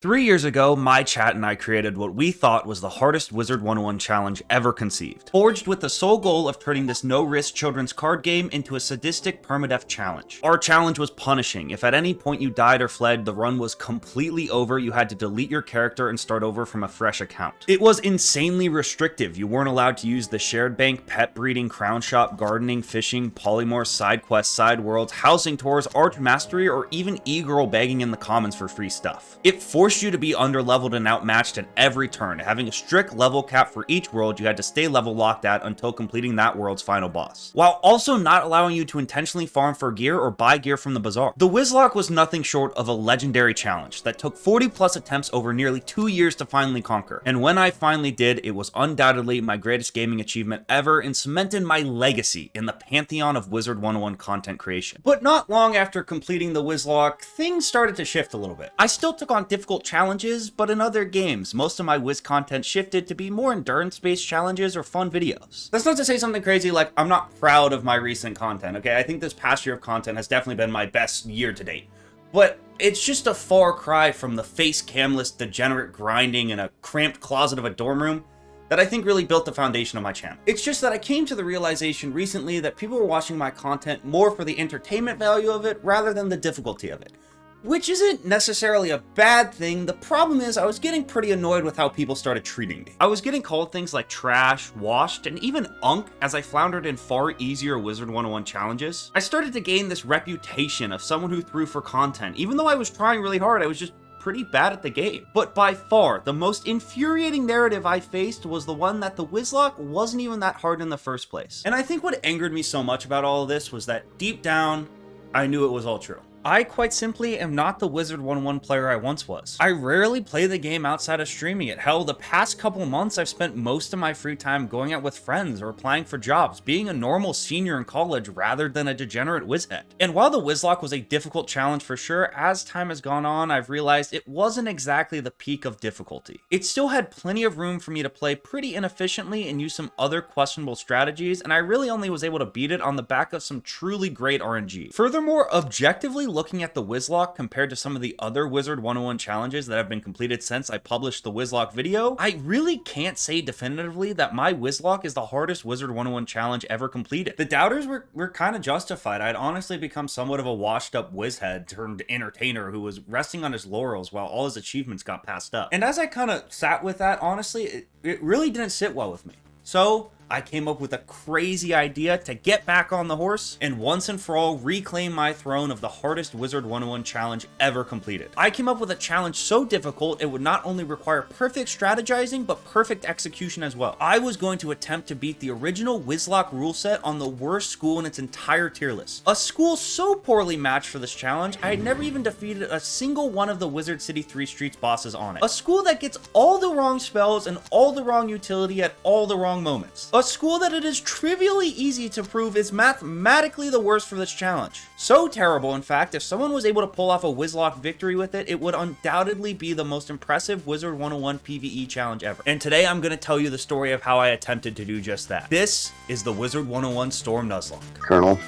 3 years ago, my chat and I created what we thought was the hardest Wizard101 challenge ever conceived, forged with the sole goal of turning this no-risk children's card game into a sadistic permadeath challenge. Our challenge was punishing. If at any point you died or fled, the run was completely over, you had to delete your character and start over from a fresh account. It was insanely restrictive. You weren't allowed to use the shared bank, pet breeding, crown shop, gardening, fishing, polymorphs, side quests, side worlds, housing tours, Archmastery, or even e-girl begging in the comments for free stuff. It forced you to be underleveled and outmatched at every turn. Having a strict level cap for each world you had to stay level locked at until completing that world's final boss, while also not allowing you to intentionally farm for gear or buy gear from the Bazaar. The Wizlocke was nothing short of a legendary challenge that took 40 plus attempts over nearly 2 years to finally conquer, and when I finally did, it was undoubtedly my greatest gaming achievement ever and cemented my legacy in the pantheon of Wizard101 content creation. But not long after completing the Wizlocke, things started to shift a little bit. I still took on difficult challenges, but in other games, most of my Wiz content shifted to be more endurance-based challenges or fun videos. That's not to say something crazy like I'm not proud of my recent content, okay? I think this past year of content has definitely been my best year to date. But it's just a far cry from the face camless degenerate grinding in a cramped closet of a dorm room that I think really built the foundation of my channel. It's just that I came to the realization recently that people were watching my content more for the entertainment value of it rather than the difficulty of it. Which isn't necessarily a bad thing. The problem is I was getting pretty annoyed with how people started treating me. I was getting called things like trash, washed, and even unk as I floundered in far easier Wizard101 challenges. I started to gain this reputation of someone who threw for content. Even though I was trying really hard, I was just pretty bad at the game. But by far, the most infuriating narrative I faced was the one that the Wizlocke wasn't even that hard in the first place. And I think what angered me so much about all of this was that deep down, I knew it was all true. I quite simply am not the Wizard101 player I once was. I rarely play the game outside of streaming it. Hell, the past couple months I've spent most of my free time going out with friends or applying for jobs, being a normal senior in college rather than a degenerate wizhead. And while the Wizlocke was a difficult challenge for sure, as time has gone on, I've realized it wasn't exactly the peak of difficulty. It still had plenty of room for me to play pretty inefficiently and use some other questionable strategies, and I really only was able to beat it on the back of some truly great RNG. Furthermore, objectively looking at the Wizlocke compared to some of the other Wizard101 challenges that have been completed since I published the Wizlocke video, I really can't say definitively that my Wizlocke is the hardest Wizard101 challenge ever completed. The doubters were kind of justified. I'd honestly become somewhat of a washed up wizhead turned entertainer who was resting on his laurels while all his achievements got passed up. And as I kind of sat with that, honestly, it really didn't sit well with me. So I came up with a crazy idea to get back on the horse and once and for all reclaim my throne of the hardest Wizard101 challenge ever completed. I came up with a challenge so difficult it would not only require perfect strategizing, but perfect execution as well. I was going to attempt to beat the original Wizlocke rule set on the worst school in its entire tier list. A school so poorly matched for this challenge, I had never even defeated a single one of the Wizard City 3 Streets bosses on it. A school that gets all the wrong spells and all the wrong utility at all the wrong moments. A school that it is trivially easy to prove is mathematically the worst for this challenge. So terrible, in fact, if someone was able to pull off a Wizlocke victory with it, it would undoubtedly be the most impressive Wizard101 PvE challenge ever. And today I'm going to tell you the story of how I attempted to do just that. This is the Wizard101 Storm Nuzlocke. Colonel,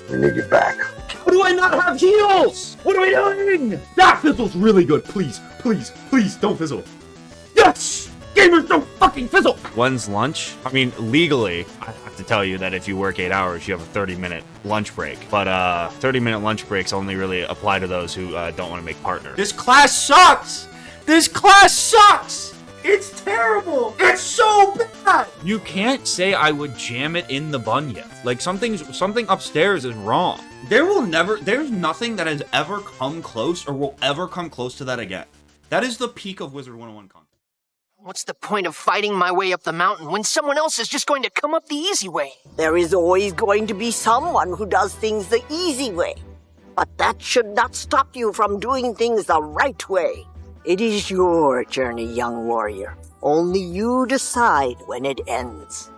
we need you back. How do I not have heals? What are we doing? That fizzle's really good. Please, please, please don't fizzle. Yes! Gamers don't fucking fizzle! When's lunch? I mean, legally, I have to tell you that if you work 8 hours, you have a 30-minute lunch break. But 30-minute lunch breaks only really apply to those who don't want to make partners. This class sucks! This class sucks! It's terrible! It's so bad! You can't say I would jam it in the bun yet. Like something upstairs is wrong. There's nothing that has ever come close or will ever come close to that again. That is the peak of Wizard101 content. What's the point of fighting my way up the mountain when someone else is just going to come up the easy way? There is always going to be someone who does things the easy way. But that should not stop you from doing things the right way. It is your journey, young warrior. Only you decide when it ends.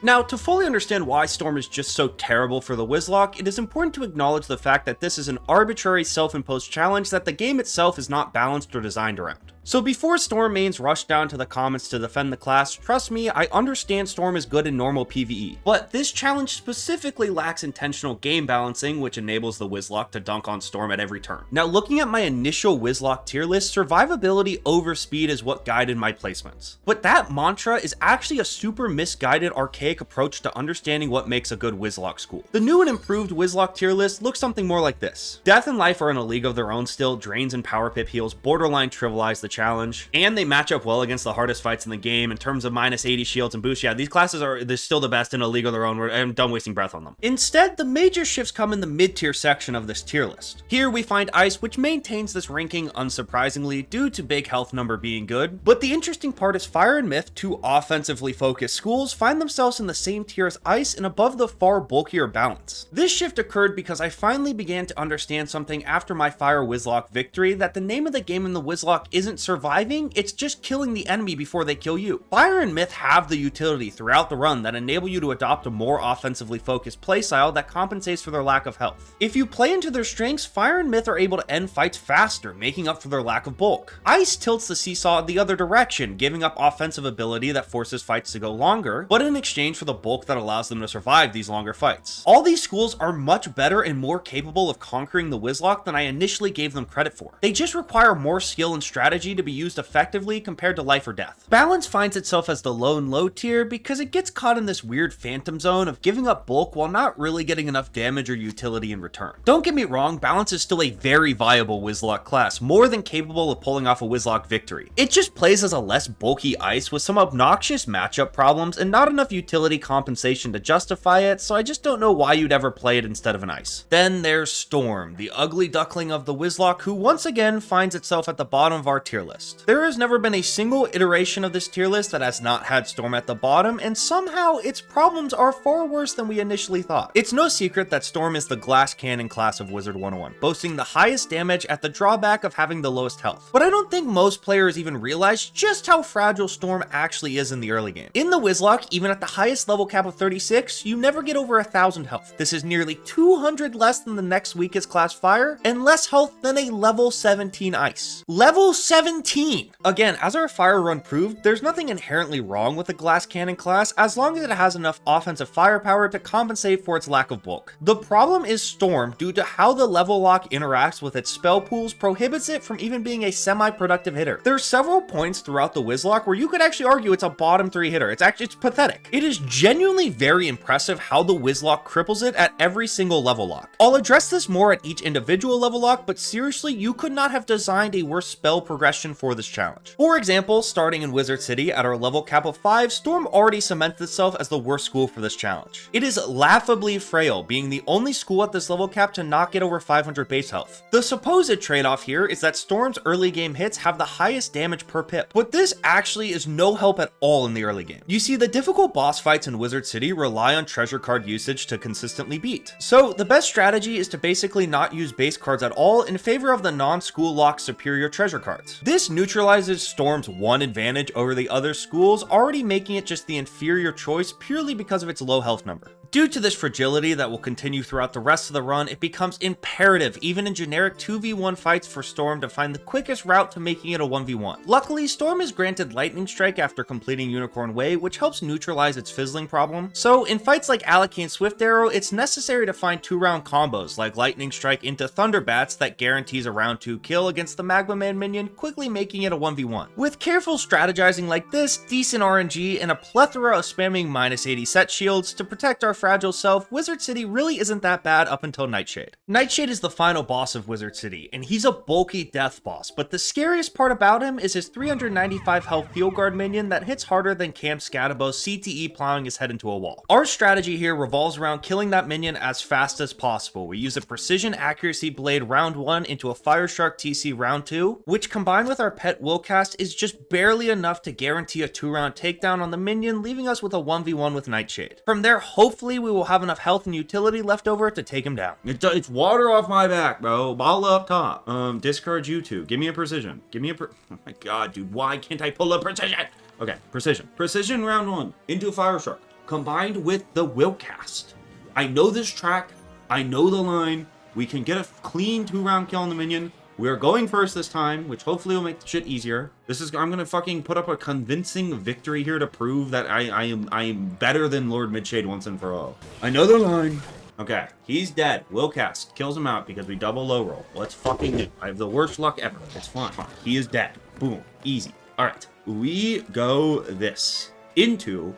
Now, to fully understand why Storm is just so terrible for the Wizlocke, it is important to acknowledge the fact that this is an arbitrary self-imposed challenge that the game itself is not balanced or designed around. So before Storm mains rush down to the comments to defend the class, trust me, I understand Storm is good in normal PvE, but this challenge specifically lacks intentional game balancing, which enables the Wizlocke to dunk on Storm at every turn. Now looking at my initial Wizlocke tier list, survivability over speed is what guided my placements. But that mantra is actually a super misguided, archaic approach to understanding what makes a good Wizlocke school. The new and improved Wizlocke tier list looks something more like this. Death and Life are in a league of their own still, Drains and Power Pip heals borderline trivialize the challenge, and they match up well against the hardest fights in the game in terms of minus 80 shields and boost. Yeah, these classes they're still the best in a league of their own. I'm done wasting breath on them. Instead, the major shifts come in the mid-tier section of this tier list. Here we find Ice, which maintains this ranking unsurprisingly due to big health number being good, but the interesting part is Fire and Myth, two offensively focused schools, find themselves in the same tier as Ice and above the far bulkier balance. This shift occurred because I finally began to understand something after my Fire Wizlocke victory, that the name of the game in the Wizlocke isn't surviving, it's just killing the enemy before they kill you. Fire and Myth have the utility throughout the run that enable you to adopt a more offensively focused playstyle that compensates for their lack of health. If you play into their strengths, Fire and Myth are able to end fights faster, making up for their lack of bulk. Ice tilts the seesaw the other direction, giving up offensive ability that forces fights to go longer, but in exchange for the bulk that allows them to survive these longer fights. All these schools are much better and more capable of conquering the Wizlocke than I initially gave them credit for. They just require more skill and strategy to be used effectively compared to Life or Death. Balance finds itself as the low tier because it gets caught in this weird phantom zone of giving up bulk while not really getting enough damage or utility in return. Don't get me wrong, Balance is still a very viable Wizlocke class, more than capable of pulling off a Wizlocke victory. It just plays as a less bulky Ice with some obnoxious matchup problems and not enough utility compensation to justify it, so I just don't know why you'd ever play it instead of an Ice. Then there's Storm, the ugly duckling of the Wizlocke, who once again finds itself at the bottom of our tier list. There has never been a single iteration of this tier list that has not had Storm at the bottom, and somehow its problems are far worse than we initially thought. It's no secret that Storm is the glass cannon class of Wizard101, boasting the highest damage at the drawback of having the lowest health. But I don't think most players even realize just how fragile Storm actually is in the early game. In the Wizlocke, even at the highest level cap of 36, you never get over 1,000 health. This is nearly 200 less than the next weakest class Fire, and less health than a level 17 Ice. Level 17! Again, as our Fire run proved, there's nothing inherently wrong with the glass cannon class as long as it has enough offensive firepower to compensate for its lack of bulk. The problem is Storm, due to how the level lock interacts with its spell pools, prohibits it from even being a semi-productive hitter. There are several points throughout the Wizlocke where you could actually argue it's a bottom 3 hitter. It's pathetic. It is genuinely very impressive how the Wizlocke cripples it at every single level lock. I'll address this more at each individual level lock, but seriously, you could not have designed a worse spell progression for this challenge. For example, starting in Wizard City at our level cap of 5, Storm already cements itself as the worst school for this challenge. It is laughably frail, being the only school at this level cap to not get over 500 base health. The supposed trade-off here is that Storm's early game hits have the highest damage per pip, but this actually is no help at all in the early game. You see, the difficult boss fights in Wizard City rely on treasure card usage to consistently beat. So the best strategy is to basically not use base cards at all in favor of the non-school lock superior treasure cards. This neutralizes Storm's one advantage over the other schools, already making it just the inferior choice purely because of its low health number. Due to this fragility that will continue throughout the rest of the run, it becomes imperative, even in generic 2v1 fights, for Storm to find the quickest route to making it a 1v1. Luckily, Storm is granted Lightning Strike after completing Unicorn Way, which helps neutralize its fizzling problem. So in fights like Alakane Swift Arrow, it's necessary to find 2-round combos like Lightning Strike into Thunderbats that guarantees a round 2 kill against the Magma Man minion, quickly making it a 1v1. With careful strategizing like this, decent RNG, and a plethora of spamming minus 80 set shields to protect our fragile self, Wizard City really isn't that bad up until Nightshade. Nightshade is the final boss of Wizard City, and he's a bulky death boss, but the scariest part about him is his 395 health field guard minion that hits harder than Camp Scadabo's CTE plowing his head into a wall. Our strategy here revolves around killing that minion as fast as possible. We use a precision accuracy blade round 1 into a Fire Shark TC round 2, which combined with our pet Willcast is just barely enough to guarantee a 2-round takedown on the minion, leaving us with a 1v1 with Nightshade. From there, hopefully we will have enough health and utility left over to take him down. It's water off my back, bro. Ball up top. Discourage you two. Give me a precision. Oh my god, dude. Why can't I pull a precision? Okay, precision. Precision round 1 into Fire Shark, combined with the Willcast. I know this track. I know the line. We can get a clean 2-round kill on the minion. We're going first this time, which hopefully will make the shit easier. I'm gonna fucking put up a convincing victory here to prove that I am better than Lord Midshade once and for all. Another line. Okay, he's dead. Will cast. Kills him out because we double low roll. Let's fucking do. I have the worst luck ever. It's fine. He is dead. Boom. Easy. All right. We go this. Into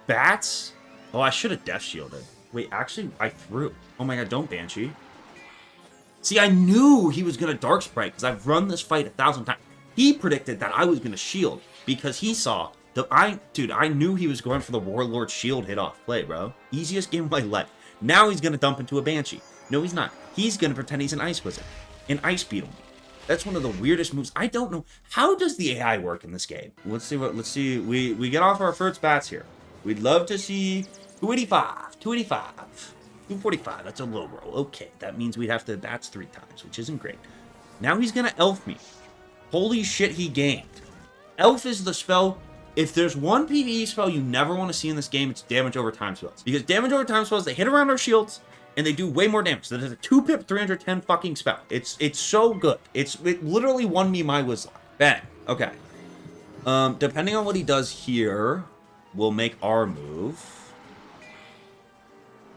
bats. Oh, I should have death shielded. Wait, actually, I threw. Oh my god, don't Banshee. See, I knew he was going to Dark Sprite because I've run this fight 1,000 times. He predicted that I was going to shield because he saw dude, I knew he was going for the Warlord shield hit off play, bro. Easiest game of my life. Now he's going to dump into a Banshee. No, he's not. He's going to pretend he's an Ice Wizard. An Ice Beetle. That's one of the weirdest moves. I don't know. How does the AI work in this game? Let's see. We get off our first bats here. We'd love to see 285. 245. That's a low roll. Okay, that means we'd have to bats 3 times, which isn't great. Now he's going to elf me. Holy shit, he gained. Elf is the spell. If there's one PvE spell you never want to see in this game, it's damage over time spells. Because damage over time spells, they hit around our shields, and they do way more damage. So there's a 2-pip 310 fucking spell. It's so good. It literally won me my Wizlocke. Bang. Okay. Depending on what he does here, we'll make our move.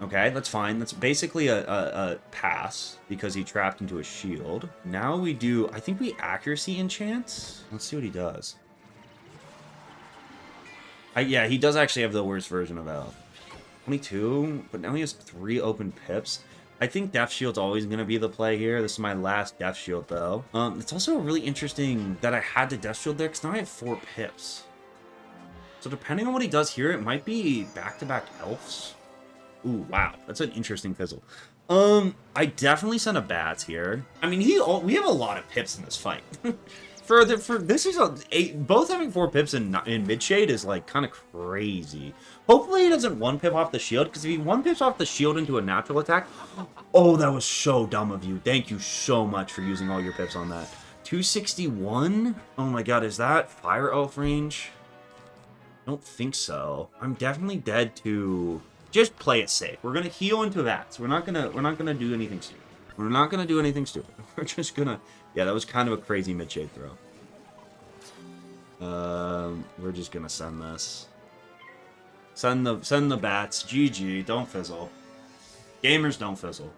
Okay, that's fine. That's basically a pass because he trapped into a shield. Now we do, I think we accuracy enchants. Let's see what he does. Yeah, he does actually have the worst version of Elf. 22, but now he has 3 open pips. I think Death Shield's always going to be the play here. This is my last Death Shield, though. It's also really interesting that I had to Death Shield there because now I have 4 pips. So depending on what he does here, it might be back-to-back Elves. Ooh, wow. That's an interesting fizzle. I definitely sent a bats here. I mean, we have a lot of pips in this fight. This is both having 4 pips in mid-shade is like kind of crazy. Hopefully he doesn't 1-pip off the shield, because if he 1-pips off the shield into a natural attack, oh, that was so dumb of you. Thank you so much for using all your pips on that. 261? Oh my god, is that fire elf range? I don't think so. I'm definitely dead to just play it safe. We're gonna heal into that. So we're not gonna do anything stupid. We're not gonna do anything stupid. We're just gonna. Yeah, that was kind of a crazy mid-shade throw. We're just gonna send this. Send the bats. GG. Don't fizzle. Gamers don't fizzle.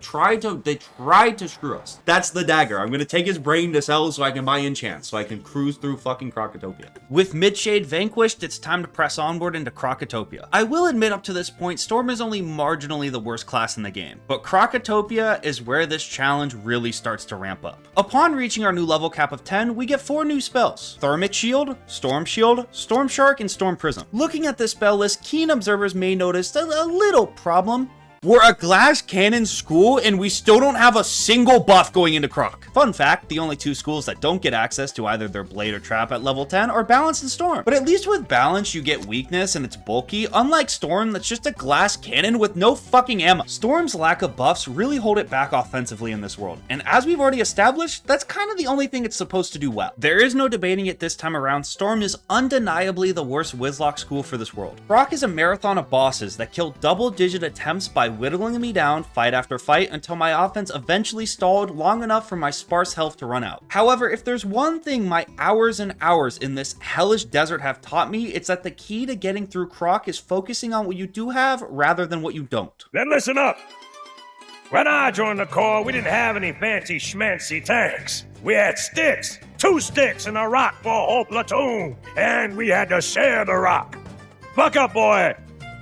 They tried to screw us. That's the dagger. I'm gonna take his brain to sell so I can buy enchants, so I can cruise through fucking Krokotopia. With Midshade vanquished, it's time to press onward into Krokotopia. I will admit up to this point, Storm is only marginally the worst class in the game, but Krokotopia is where this challenge really starts to ramp up. Upon reaching our new level cap of 10, we get 4 new spells: Thermite Shield, Storm Shark, and Storm Prism. Looking at this spell list, keen observers may notice a little problem. We're a glass cannon school and we still don't have a single buff going into Krok. Fun fact, the only 2 schools that don't get access to either their blade or trap at level 10 are Balance and Storm. But at least with Balance you get weakness and it's bulky, unlike Storm that's just a glass cannon with no fucking ammo. Storm's lack of buffs really hold it back offensively in this world, and as we've already established, that's kind of the only thing it's supposed to do well. There is no debating it this time around, Storm is undeniably the worst Wizlocke school for this world. Krok is a marathon of bosses that kill double-digit attempts by whittling me down fight after fight until my offense eventually stalled long enough for my sparse health to run out. However, if there's one thing my hours and hours in this hellish desert have taught me, it's that the key to getting through Krok is focusing on what you do have rather than what you don't. Then listen up. When I joined the Corps, we didn't have any fancy schmancy tanks. We had sticks, 2 sticks and a rock for a whole platoon, and we had to share the rock. Buck up, boy.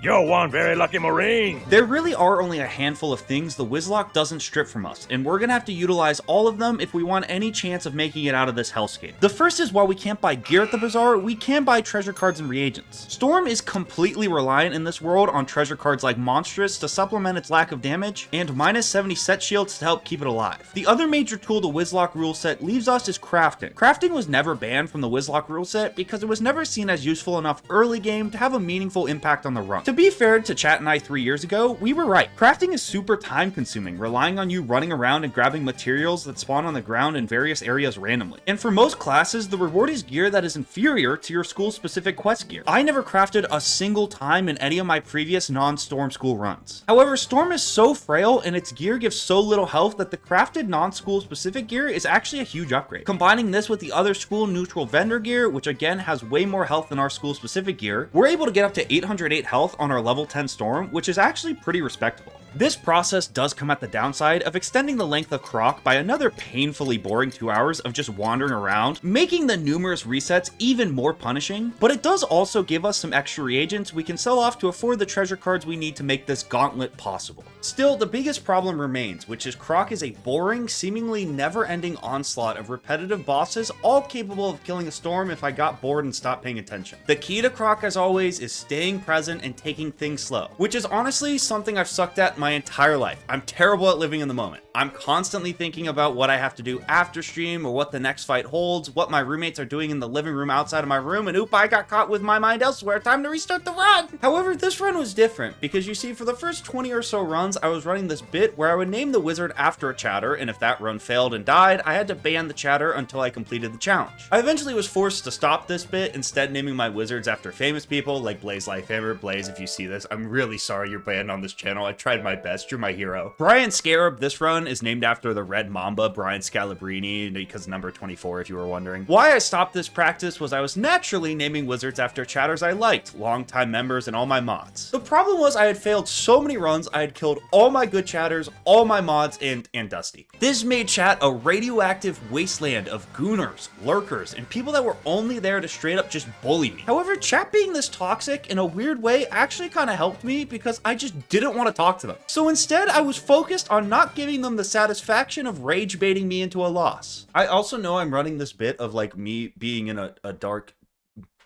You're one very lucky Marine. There really are only a handful of things the Wizlocke doesn't strip from us, and we're gonna have to utilize all of them if we want any chance of making it out of this hellscape. The first is, while we can't buy gear at the Bazaar, we can buy treasure cards and reagents. Storm is completely reliant in this world on treasure cards like Monstrous to supplement its lack of damage, and minus 70 set shields to help keep it alive. The other major tool the Wizlocke rule set leaves us is crafting. Crafting was never banned from the Wizlocke rule set because it was never seen as useful enough early game to have a meaningful impact on the run. To be fair to Chat and I 3 years ago, we were right. Crafting is super time consuming, relying on you running around and grabbing materials that spawn on the ground in various areas randomly. And for most classes, the reward is gear that is inferior to your school's specific quest gear. I never crafted a single time in any of my previous non-Storm school runs. However, Storm is so frail and its gear gives so little health that the crafted non-school specific gear is actually a huge upgrade. Combining this with the other school neutral vendor gear, which again has way more health than our school specific gear, we're able to get up to 808 health on our level 10 Storm, which is actually pretty respectable. This process does come at the downside of extending the length of Krok by another painfully boring 2 hours of just wandering around, making the numerous resets even more punishing, but it does also give us some extra reagents we can sell off to afford the treasure cards we need to make this gauntlet possible. Still, the biggest problem remains, which is Krok is a boring, seemingly never-ending onslaught of repetitive bosses, all capable of killing a Storm if I got bored and stopped paying attention. The key to Krok, as always, is staying present and taking things slow, which is honestly something I've sucked at my entire life. I'm terrible at living in the moment. I'm constantly thinking about what I have to do after stream or what the next fight holds, what my roommates are doing in the living room outside of my room, and oop, I got caught with my mind elsewhere. Time to restart the run! However, this run was different because you see, for the first 20 or so runs, I was running this bit where I would name the wizard after a chatter, and if that run failed and died, I had to ban the chatter until I completed the challenge. I eventually was forced to stop this bit, instead naming my wizards after famous people like Blaze Lifehammer. Blaze, if you see this, I'm really sorry you're banned on this channel. I tried my best. You're my hero. Brian Scarab, this run is named after the red mamba, Brian Scalabrini, because number 24, if you were wondering. Why I stopped this practice was I was naturally naming wizards after chatters I liked, longtime members, and all my mods. The problem was I had failed so many runs, I had killed all my good chatters, all my mods, and Dusty. This made chat a radioactive wasteland of gooners, lurkers, and people that were only there to straight up just bully me. However, chat being this toxic in a weird way actually kind of helped me because I just didn't want to talk to them. So instead, I was focused on not giving them the satisfaction of rage baiting me into a loss. I also know I'm running this bit of like me being in a dark,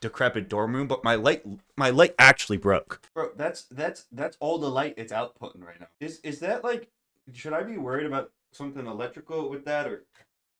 decrepit dorm room, but my light actually broke. Bro, that's all the light it's outputting right now. Is that like, should I be worried about something electrical with that, or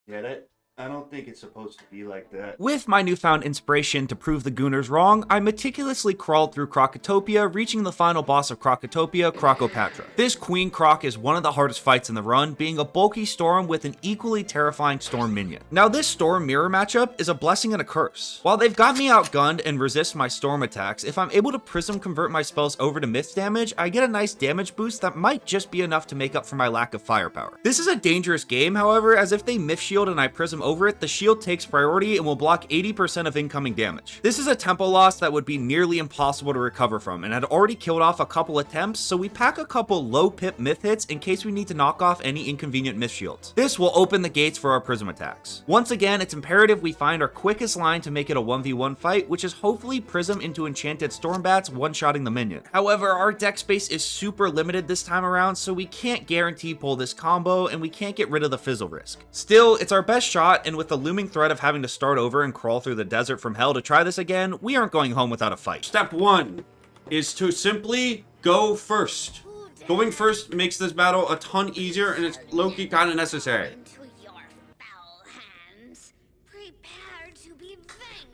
get it? I don't think it's supposed to be like that. With my newfound inspiration to prove the Gooners wrong, I meticulously crawled through Krokotopia, reaching the final boss of Krokotopia, Krokopatra. This Queen Krok is one of the hardest fights in the run, being a bulky Storm with an equally terrifying Storm minion. Now, this Storm mirror matchup is a blessing and a curse. While they've got me outgunned and resist my Storm attacks, if I'm able to Prism convert my spells over to myth damage, I get a nice damage boost that might just be enough to make up for my lack of firepower. This is a dangerous game, however, as if they myth shield and I Prism over it, the shield takes priority and will block 80% of incoming damage. This is a tempo loss that would be nearly impossible to recover from, and had already killed off a couple attempts, so we pack a couple low pip myth hits in case we need to knock off any inconvenient myth shields. This will open the gates for our Prism attacks. Once again, it's imperative we find our quickest line to make it a 1v1 fight, which is hopefully Prism into enchanted Stormbats one-shotting the minion. However, our deck space is super limited this time around, so we can't guarantee pull this combo, and we can't get rid of the fizzle risk. Still, it's our best shot, and with the looming threat of having to start over and crawl through the desert from hell to try this again, we aren't going home without a fight. Step 1 is to simply go first. Going first makes this battle a ton easier, and it's low-key kind of necessary.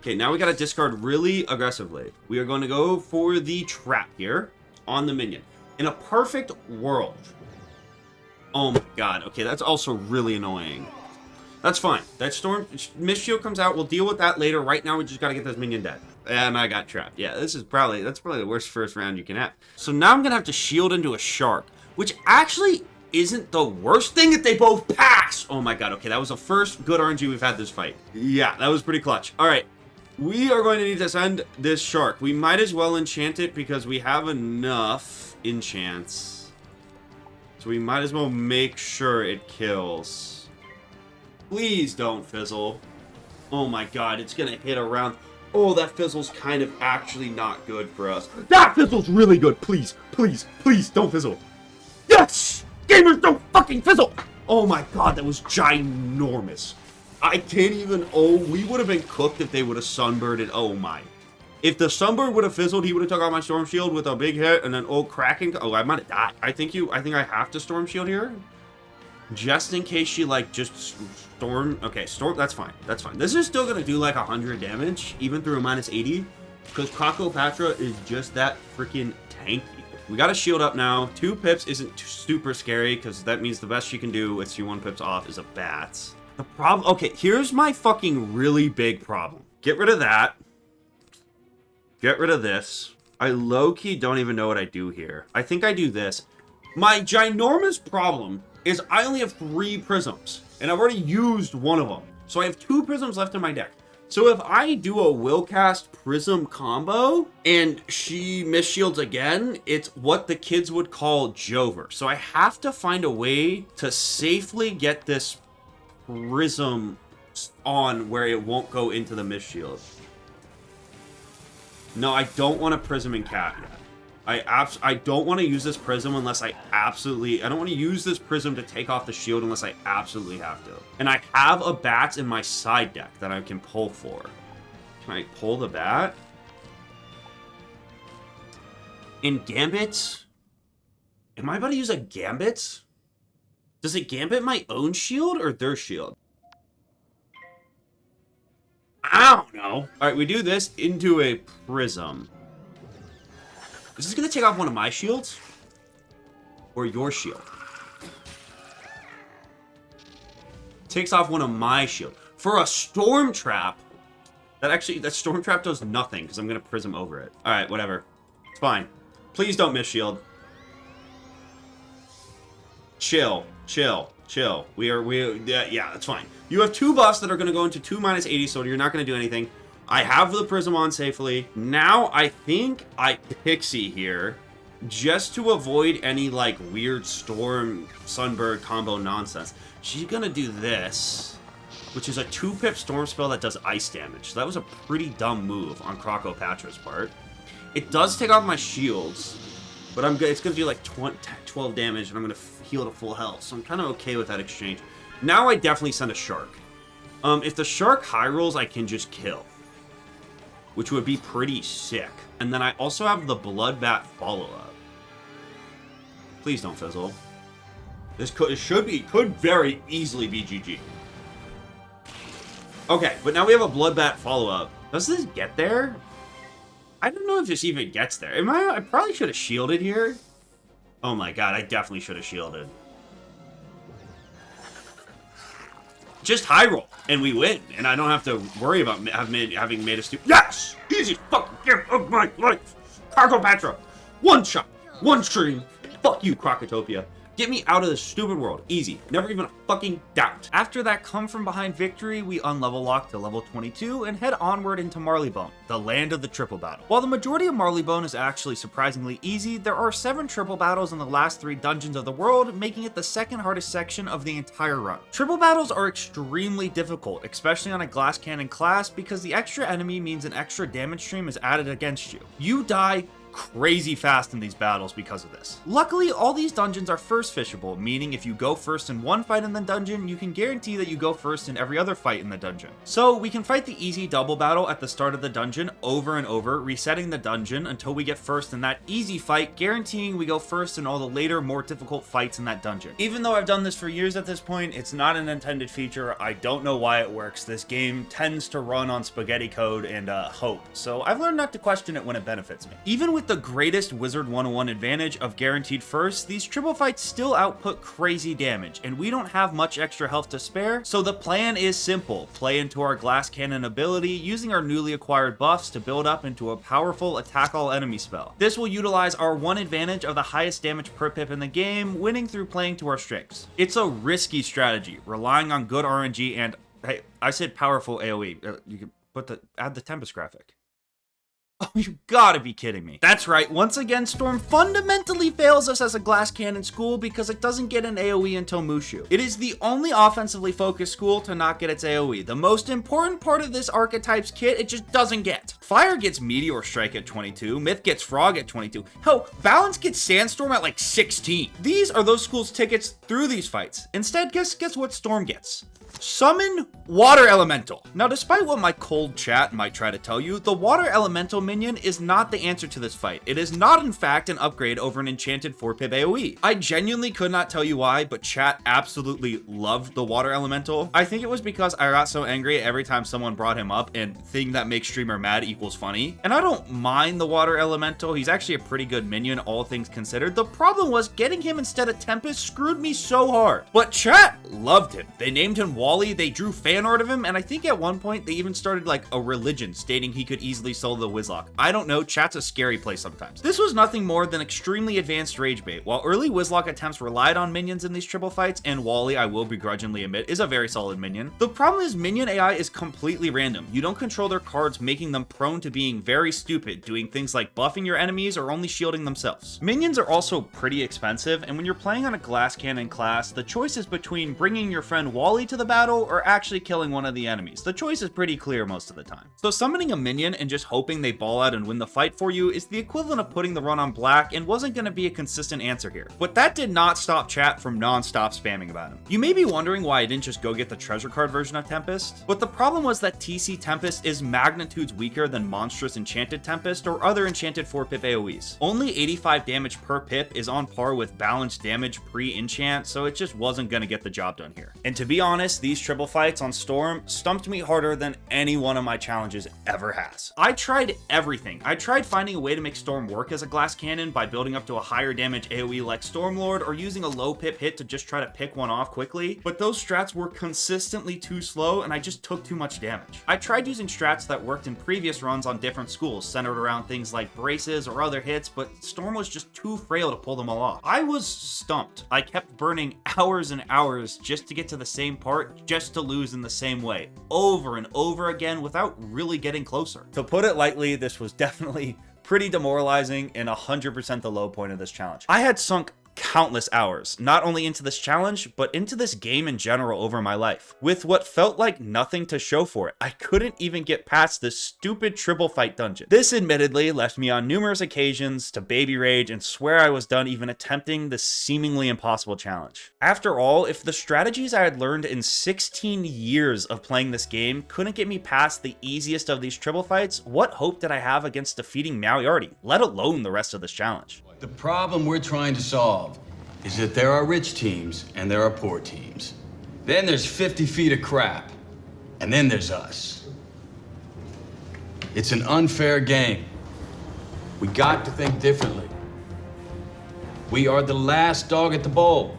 Okay, now we gotta discard really aggressively. We are going to go for the trap here on the minion. In a perfect world. Oh my god, okay, that's also really annoying. That's fine. That Storm Mist Shield comes out. We'll deal with that later. Right now, we just gotta get this minion dead. And I got trapped. Yeah, that's probably the worst first round you can have. So now I'm gonna have to shield into a shark, which actually isn't the worst thing if they both pass. Oh my god. Okay, that was the first good RNG we've had this fight. Yeah, that was pretty clutch. All right, we are going to need to send this shark. We might as well enchant it because we have enough enchants. So we might as well make sure it kills. Please don't fizzle. Oh my god, it's gonna hit around. Oh, that fizzle's kind of actually not good for us. That fizzle's really good. Please, please, please don't fizzle. Yes! Gamers don't fucking fizzle! Oh my god, that was ginormous. I can't even... Oh, we would have been cooked if they would have sunbirded. Oh my. If the sunbird would have fizzled, he would have took out my storm shield with a big hit and then Kraken. Oh, I might have died. I think I have to storm shield here. Just in case she, like, just storm... Okay, storm... That's fine. That's fine. This is still gonna do, like, 100 damage, even through a -80. Because Crocopatra is just that freaking tanky. We got a shield up now. 2 pips isn't super scary because that means the best she can do with C1 pips off is a bats. The problem, okay, here's my fucking really big problem. Get rid of that. Get rid of this. I low-key don't even know what I do here. I think I do this. My ginormous problem is I only have 3 prisms, and I've already used one of them. So I have 2 prisms left in my deck. So if I do a will cast prism combo and she misshields again, it's what the kids would call Jover. So I have to find a way to safely get this prism on where it won't go into the misshield. No, I don't want a prism in cat yet. I don't want to use this prism unless I don't want to use this prism to take off the shield unless I absolutely have to. And I have a bats in my side deck that I can pull for. Can I pull the bat? In Gambits? Am I about to use a Gambit? Does it Gambit my own shield or their shield? I don't know. Alright, we do this into a prism. Is this going to take off one of my shields? Or your shield? Takes off one of my shield. For a storm trap, that storm trap does nothing because I'm going to prism over it. Alright, whatever. It's fine. Please don't miss shield. Chill. Chill. Chill. Yeah, that's fine. You have 2 buffs that are going to go into 2 -80, so you're not going to do anything. I have the prism on safely. Now I think I pixie here just to avoid any like weird storm sunbird combo nonsense. She's gonna do this, which is a 2-pip storm spell that does ice damage. So that was a pretty dumb move on Crocopatra's part. It does take off my shields, but it's gonna do like 12 damage and I'm gonna heal to full health. So I'm kind of okay with that exchange. Now I definitely send a shark. If the shark high rolls, I can just kill, which would be pretty sick. And then I also have the Bloodbat follow-up. Please don't fizzle. This could very easily be GG. Okay, but now we have a Bloodbat follow-up. Does this get there? I don't know if this even gets there. I probably should have shielded here. Oh my god, I definitely should have shielded. Just high roll, and we win, and I don't have to worry about having made a stupid. Yes! Easy fucking game of my life! Crocopatra! 1 shot, 1 stream. Fuck you, Crocotopia. Get me out of this stupid world. Easy. Never even a fucking doubt. After that come from behind victory, we unlevel lock to level 22 and head onward into Marleybone, the land of the triple battle. While the majority of Marleybone is actually surprisingly easy, there are 7 triple battles in the last 3 dungeons of the world, making it the 2nd hardest section of the entire run. Triple battles are extremely difficult, especially on a glass cannon class, because the extra enemy means an extra damage stream is added against you. You die crazy fast in these battles because of this. Luckily, all these dungeons are first fishable, meaning if you go first in one fight in the dungeon, you can guarantee that you go first in every other fight in the dungeon. So we can fight the easy double battle at the start of the dungeon over and over, resetting the dungeon until we get first in that easy fight, guaranteeing we go first in all the later, more difficult fights in that dungeon. Even though I've done this for years at this point, it's not an intended feature. I don't know why it works. This game tends to run on spaghetti code and hope, so I've learned not to question it when it benefits me. Even with the greatest Wizard101 advantage of guaranteed first, these triple fights still output crazy damage, and we don't have much extra health to spare, so the plan is simple. Play into our glass cannon ability, using our newly acquired buffs to build up into a powerful attack all enemy spell. This will utilize our one advantage of the highest damage per pip in the game, winning through playing to our strengths. It's a risky strategy, relying on good RNG and, hey, I said powerful AoE. You can add the Tempest graphic. Oh, you gotta be kidding me. That's right, once again, Storm fundamentally fails us as a glass cannon school because it doesn't get an AoE until Mooshu. It is the only offensively focused school to not get its AoE. The most important part of this archetype's kit, it just doesn't get. Fire gets Meteor Strike at 22, Myth gets Frog at 22, hell, Balance gets Sandstorm at like 16. These are those schools' tickets through these fights. Instead, guess what Storm gets? Summon Water Elemental. Now, despite what my cold chat might try to tell you, the Water Elemental minion is not the answer to this fight. It is not, in fact, an upgrade over an enchanted 4-pip AoE. I genuinely could not tell you why, but chat absolutely loved the Water Elemental. I think it was because I got so angry every time someone brought him up, and thing that makes streamer mad equals funny. And I don't mind the Water Elemental. He's actually a pretty good minion, all things considered. The problem was getting him instead of Tempest screwed me so hard. But chat loved him. They named him Wally, they drew fan art of him, and I think at one point they even started like a religion stating he could easily solo the Wizlocke. I don't know, chat's a scary place sometimes. This was nothing more than extremely advanced rage bait. While early Wizlocke attempts relied on minions in these triple fights, and Wally, I will begrudgingly admit, is a very solid minion. The problem is minion AI is completely random. You don't control their cards, making them prone to being very stupid, doing things like buffing your enemies or only shielding themselves. Minions are also pretty expensive, and when you're playing on a glass cannon class, the choice is between bringing your friend Wally to the battle or actually killing one of the enemies. The choice is pretty clear most of the time. So summoning a minion and just hoping they ball out and win the fight for you is the equivalent of putting the run on black and wasn't going to be a consistent answer here. But that did not stop chat from non-stop spamming about him. You may be wondering why I didn't just go get the treasure card version of Tempest, but the problem was that TC Tempest is magnitudes weaker than monstrous enchanted Tempest or other enchanted 4-pip AoEs. Only 85 damage per pip is on par with balanced damage pre-enchant, so it just wasn't going to get the job done here. And to be honest, these triple fights on Storm stumped me harder than any one of my challenges ever has. I tried everything. I tried finding a way to make Storm work as a glass cannon by building up to a higher damage AoE like Stormlord or using a low pip hit to just try to pick one off quickly, but those strats were consistently too slow and I just took too much damage. I tried using strats that worked in previous runs on different schools, centered around things like braces or other hits, but Storm was just too frail to pull them all off. I was stumped. I kept burning hours and hours just to get to the same part, just to lose in the same way, over and over again without really getting closer. To put it lightly, this was definitely pretty demoralizing and 100% the low point of this challenge. I had sunk countless hours, not only into this challenge, but into this game in general over my life, with what felt like nothing to show for it. I couldn't even get past this stupid triple fight dungeon. This admittedly left me on numerous occasions to baby rage and swear I was done even attempting this seemingly impossible challenge. After all, if the strategies I had learned in 16 years of playing this game couldn't get me past the easiest of these triple fights, what hope did I have against defeating Maoyardi, let alone the rest of this challenge? The problem we're trying to solve is that there are rich teams and there are poor teams. Then there's 50 feet of crap. And then there's us. It's an unfair game. We got to think differently. We are the last dog at the bowl.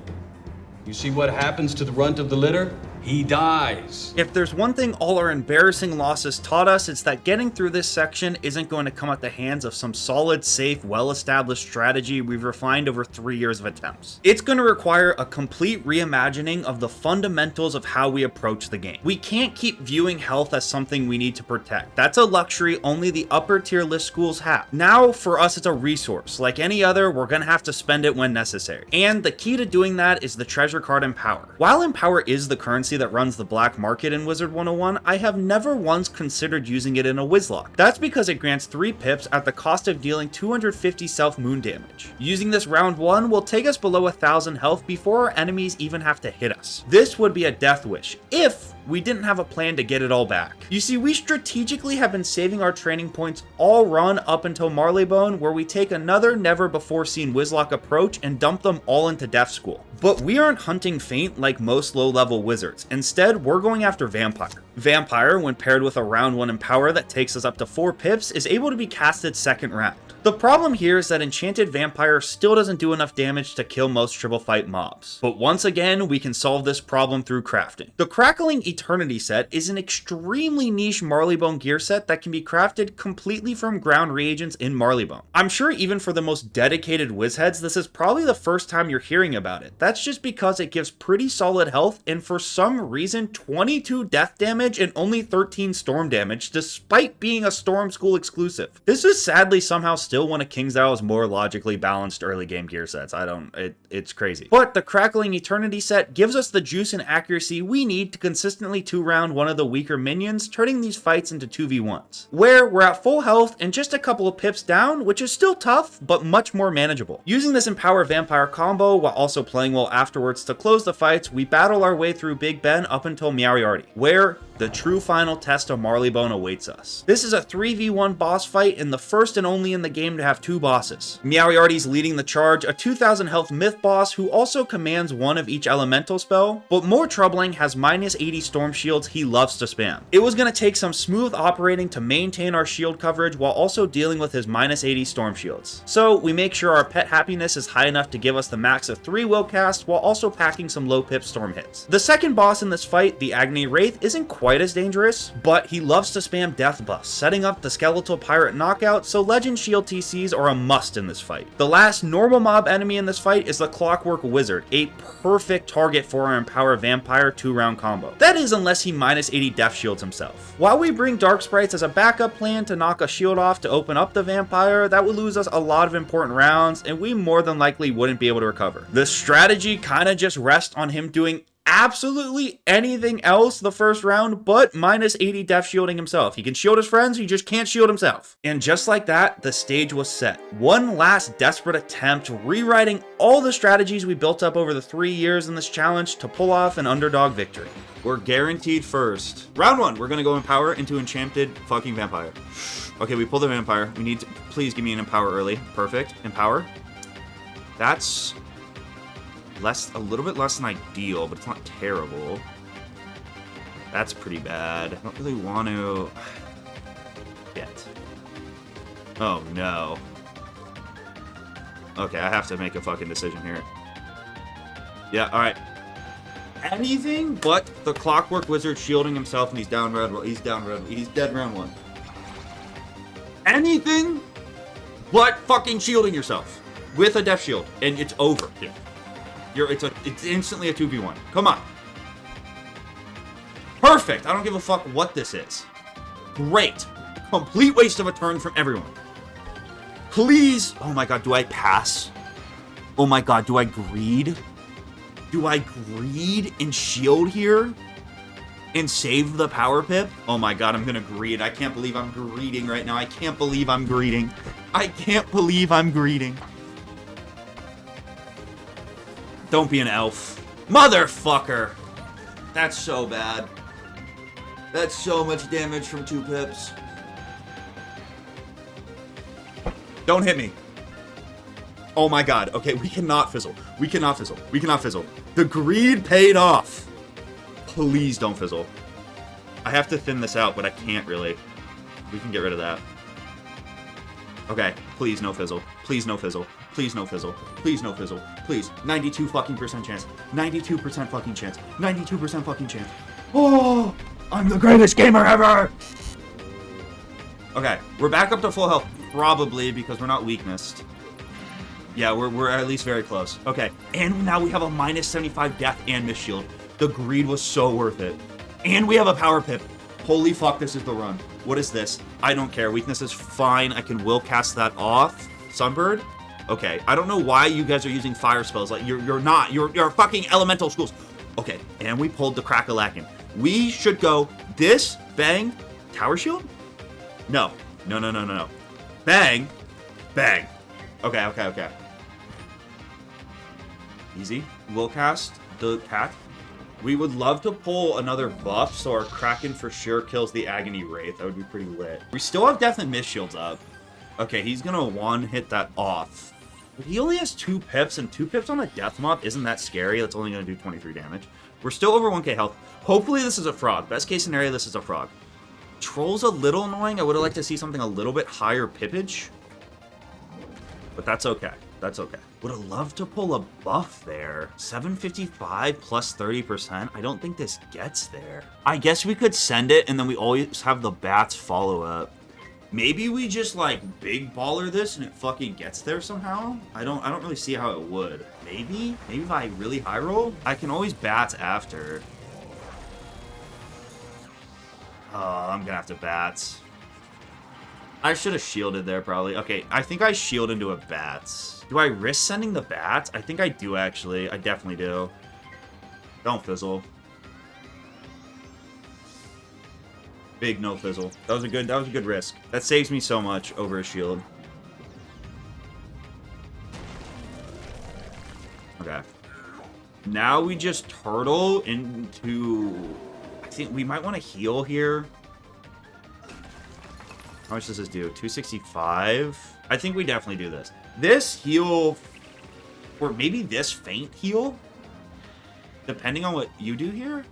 You see what happens to the runt of the litter? He dies. If there's one thing all our embarrassing losses taught us, it's that getting through this section isn't going to come at the hands of some solid, safe, well-established strategy we've refined over 3 years of attempts. It's going to require a complete reimagining of the fundamentals of how we approach the game. We can't keep viewing health as something we need to protect. That's a luxury only the upper tier list schools have. Now, for us, it's a resource. Like any other, we're going to have to spend it when necessary. And the key to doing that is the treasure card Empower. While Empower is the currency that runs the black market in Wizard101, I have never once considered using it in a Wizlocke. That's because it grants 3 pips at the cost of dealing 250 self-moon damage. Using this round 1 will take us below 1,000 health before our enemies even have to hit us. This would be a death wish, if we didn't have a plan to get it all back. You see, we strategically have been saving our training points all run up until Marley Bone, where we take another never before seen Wizlocke approach and dump them all into Death School. But we aren't hunting Feint like most low-level wizards. Instead, we're going after Vampire. Vampire, when paired with a round 1 Empower that takes us up to 4 pips, is able to be casted second round. The problem here is that Enchanted Vampire still doesn't do enough damage to kill most triple fight mobs. But once again, we can solve this problem through crafting. The Crackling Eternity set is an extremely niche Marleybone gear set that can be crafted completely from ground reagents in Marleybone. I'm sure even for the most dedicated wizheads, this is probably the first time you're hearing about it. That's just because it gives pretty solid health and for some reason 22 death damage and only 13 storm damage despite being a Storm School exclusive. This is sadly somehow still one of KingsIsle's more logically balanced early game gear sets. It's crazy. But the Crackling Eternity set gives us the juice and accuracy we need to consistently instantly 2-round one of the weaker minions, turning these fights into 2v1s, where we're at full health and just a couple of pips down, which is still tough, but much more manageable. Using this Empower Vampire combo while also playing well afterwards to close the fights, we battle our way through Big Ben up until Meowriarty, where the true final test of Marley Bone awaits us. This is a 3v1 boss fight and the first and only in the game to have 2 bosses. Meowriarty's leading the charge, a 2000 health myth boss who also commands one of each elemental spell, but more troubling has minus 80 storm shields he loves to spam. It was going to take some smooth operating to maintain our shield coverage while also dealing with his minus 80 storm shields. So we make sure our pet happiness is high enough to give us the max of 3 will cast while also packing some low pip storm hits. The second boss in this fight, the Agony Wraith, isn't quite as dangerous, but he loves to spam death buffs, setting up the skeletal pirate knockout, so legend shield TCs are a must in this fight. The last normal mob enemy in this fight is the Clockwork Wizard, a perfect target for our Empower Vampire 2-round combo. That is unless he minus 80 death shields himself. While we bring Dark Sprites as a backup plan to knock a shield off to open up the Vampire, that would lose us a lot of important rounds, and we more than likely wouldn't be able to recover. The strategy kinda just rests on him doing absolutely anything else the first round but minus 80 death shielding himself. He can shield his friends, he just can't shield himself. And just like that, the stage was set. One last desperate attempt, rewriting all the strategies we built up over the 3 years in this challenge to pull off an underdog victory. We're guaranteed first. Round 1, we're gonna go Empower into Enchanted fucking Vampire. Okay, we pull the Vampire. We need to, please give me an Empower early. Perfect. Empower. That's a little bit less than ideal, but it's not terrible. That's pretty bad. I don't really want to get. Oh no. Okay, I have to make a fucking decision here. Yeah, alright. Anything but the Clockwork Wizard shielding himself and he's down red. He's down red. He's dead round 1. Anything but fucking shielding yourself with a death shield and it's over. Yeah. It's instantly a 2v1. Come on. Perfect. I don't give a fuck what this is. Great. Complete waste of a turn from everyone. Please. Oh my god, do I pass? Oh my god, do I greed? Do I greed and shield here? And save the power pip? Oh my god, I'm gonna greed. I can't believe I'm greeding right now. I can't believe I'm greeding. I can't believe I'm greeding. Don't be an elf. Motherfucker! That's so bad. That's so much damage from 2 pips. Don't hit me. Oh my god. Okay, we cannot fizzle. We cannot fizzle. We cannot fizzle. The greed paid off. Please don't fizzle. I have to thin this out, but I can't really. We can get rid of that. Okay, please no fizzle. Please no fizzle. Please no fizzle. Please no fizzle. Please. 92 fucking percent chance. 92% fucking chance. 92% fucking chance. Oh, I'm the greatest gamer ever. Okay, we're back up to full health. Probably because we're not weaknessed. Yeah, we're at least very close. Okay, and now we have a minus 75 death and miss shield. The greed was so worth it. And we have a power pip. Holy fuck, this is the run. What is this? I don't care. Weakness is fine. I can will cast that off. Sunbird? Okay, I don't know why you guys are using fire spells. Like, you're not. You're fucking elemental schools. Okay, and we pulled the Crackalakin. We should go this, bang, tower shield? No. No. Bang, bang. Okay. Easy. Will cast the cat. We would love to pull another buff so our Kraken for sure kills the Agony Wraith. That would be pretty lit. We still have Death and Miss shields up. Okay, he's gonna one-hit that off. But he only has 2 pips, and 2 pips on a death mob isn't that scary. That's only gonna do 23 damage. We're still over 1k health. Hopefully this is a frog. Best case scenario, this is a frog. Troll's a little annoying. I would have liked to see something a little bit higher pippage. But that's okay. That's okay. Would have loved to pull a buff there. 755 plus 30%. I don't think this gets there. I guess we could send it and then we always have the bats follow up. Maybe we just like big baller this and it fucking gets there somehow. I don't really see how it would. Maybe if I really high roll, I can always bats after. Oh, I'm gonna have to bats. I should have shielded there probably. Okay, I think I shield into a bats. Do I risk sending the bats? I think I do actually. I definitely do. Don't fizzle. Big no fizzle. That was a good risk. That saves me so much over a shield. Okay. Now we just turtle into... I think we might want to heal here. How much does this do? 265? I think we definitely do this. This heal... Or maybe this feint heal? Depending on what you do here?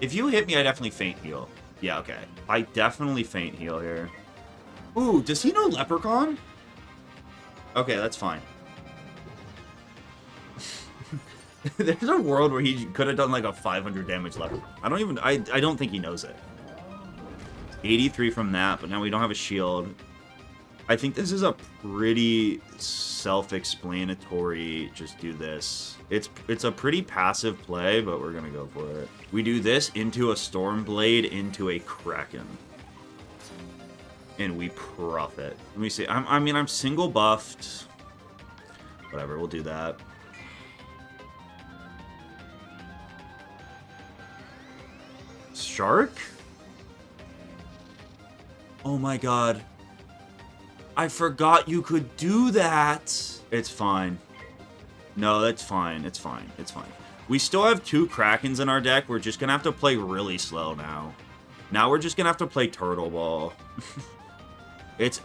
If you hit me, I definitely feint heal. Yeah, okay. I definitely feint heal here. Ooh, does he know Leprechaun? Okay, that's fine. There's a world where he could have done like a 500 damage Leprechaun. I don't think he knows it. 83 from that, but now we don't have a shield. I think this is a pretty self-explanatory, just do this. It's a pretty passive play, but we're gonna go for it. We do this into a Stormblade, into a Kraken. And we profit. Let me see, I'm single buffed. Whatever, we'll do that. Shark? Oh my god. I forgot you could do that. It's fine. No, that's fine. It's fine. It's fine. We still have 2 Krakens in our deck. We're just gonna have to play really slow now. Now we're just gonna have to play Turtle Ball. It's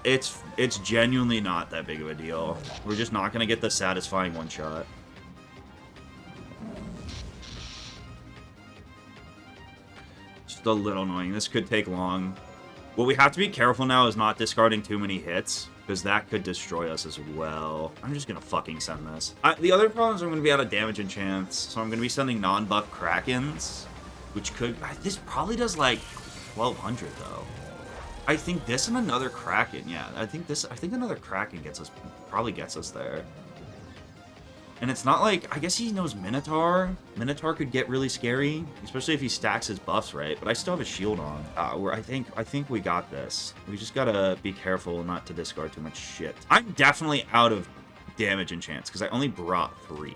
genuinely not that big of a deal. We're just not gonna get the satisfying one shot. Just a little annoying. This could take long. What we have to be careful now is not discarding too many hits, because that could destroy us as well. I'm just going to fucking send this. The other problem is I'm going to be out of damage enchants, so I'm going to be sending non-buff Krakens, which could... This probably does like 1200 though. I think this and another Kraken, yeah. I think another Kraken probably gets us there. And it's not like, I guess he knows Minotaur. Minotaur could get really scary, especially if he stacks his buffs right. But I still have a shield on. I think we got this. We just gotta be careful not to discard too much shit. I'm definitely out of damage enchants because I only brought 3.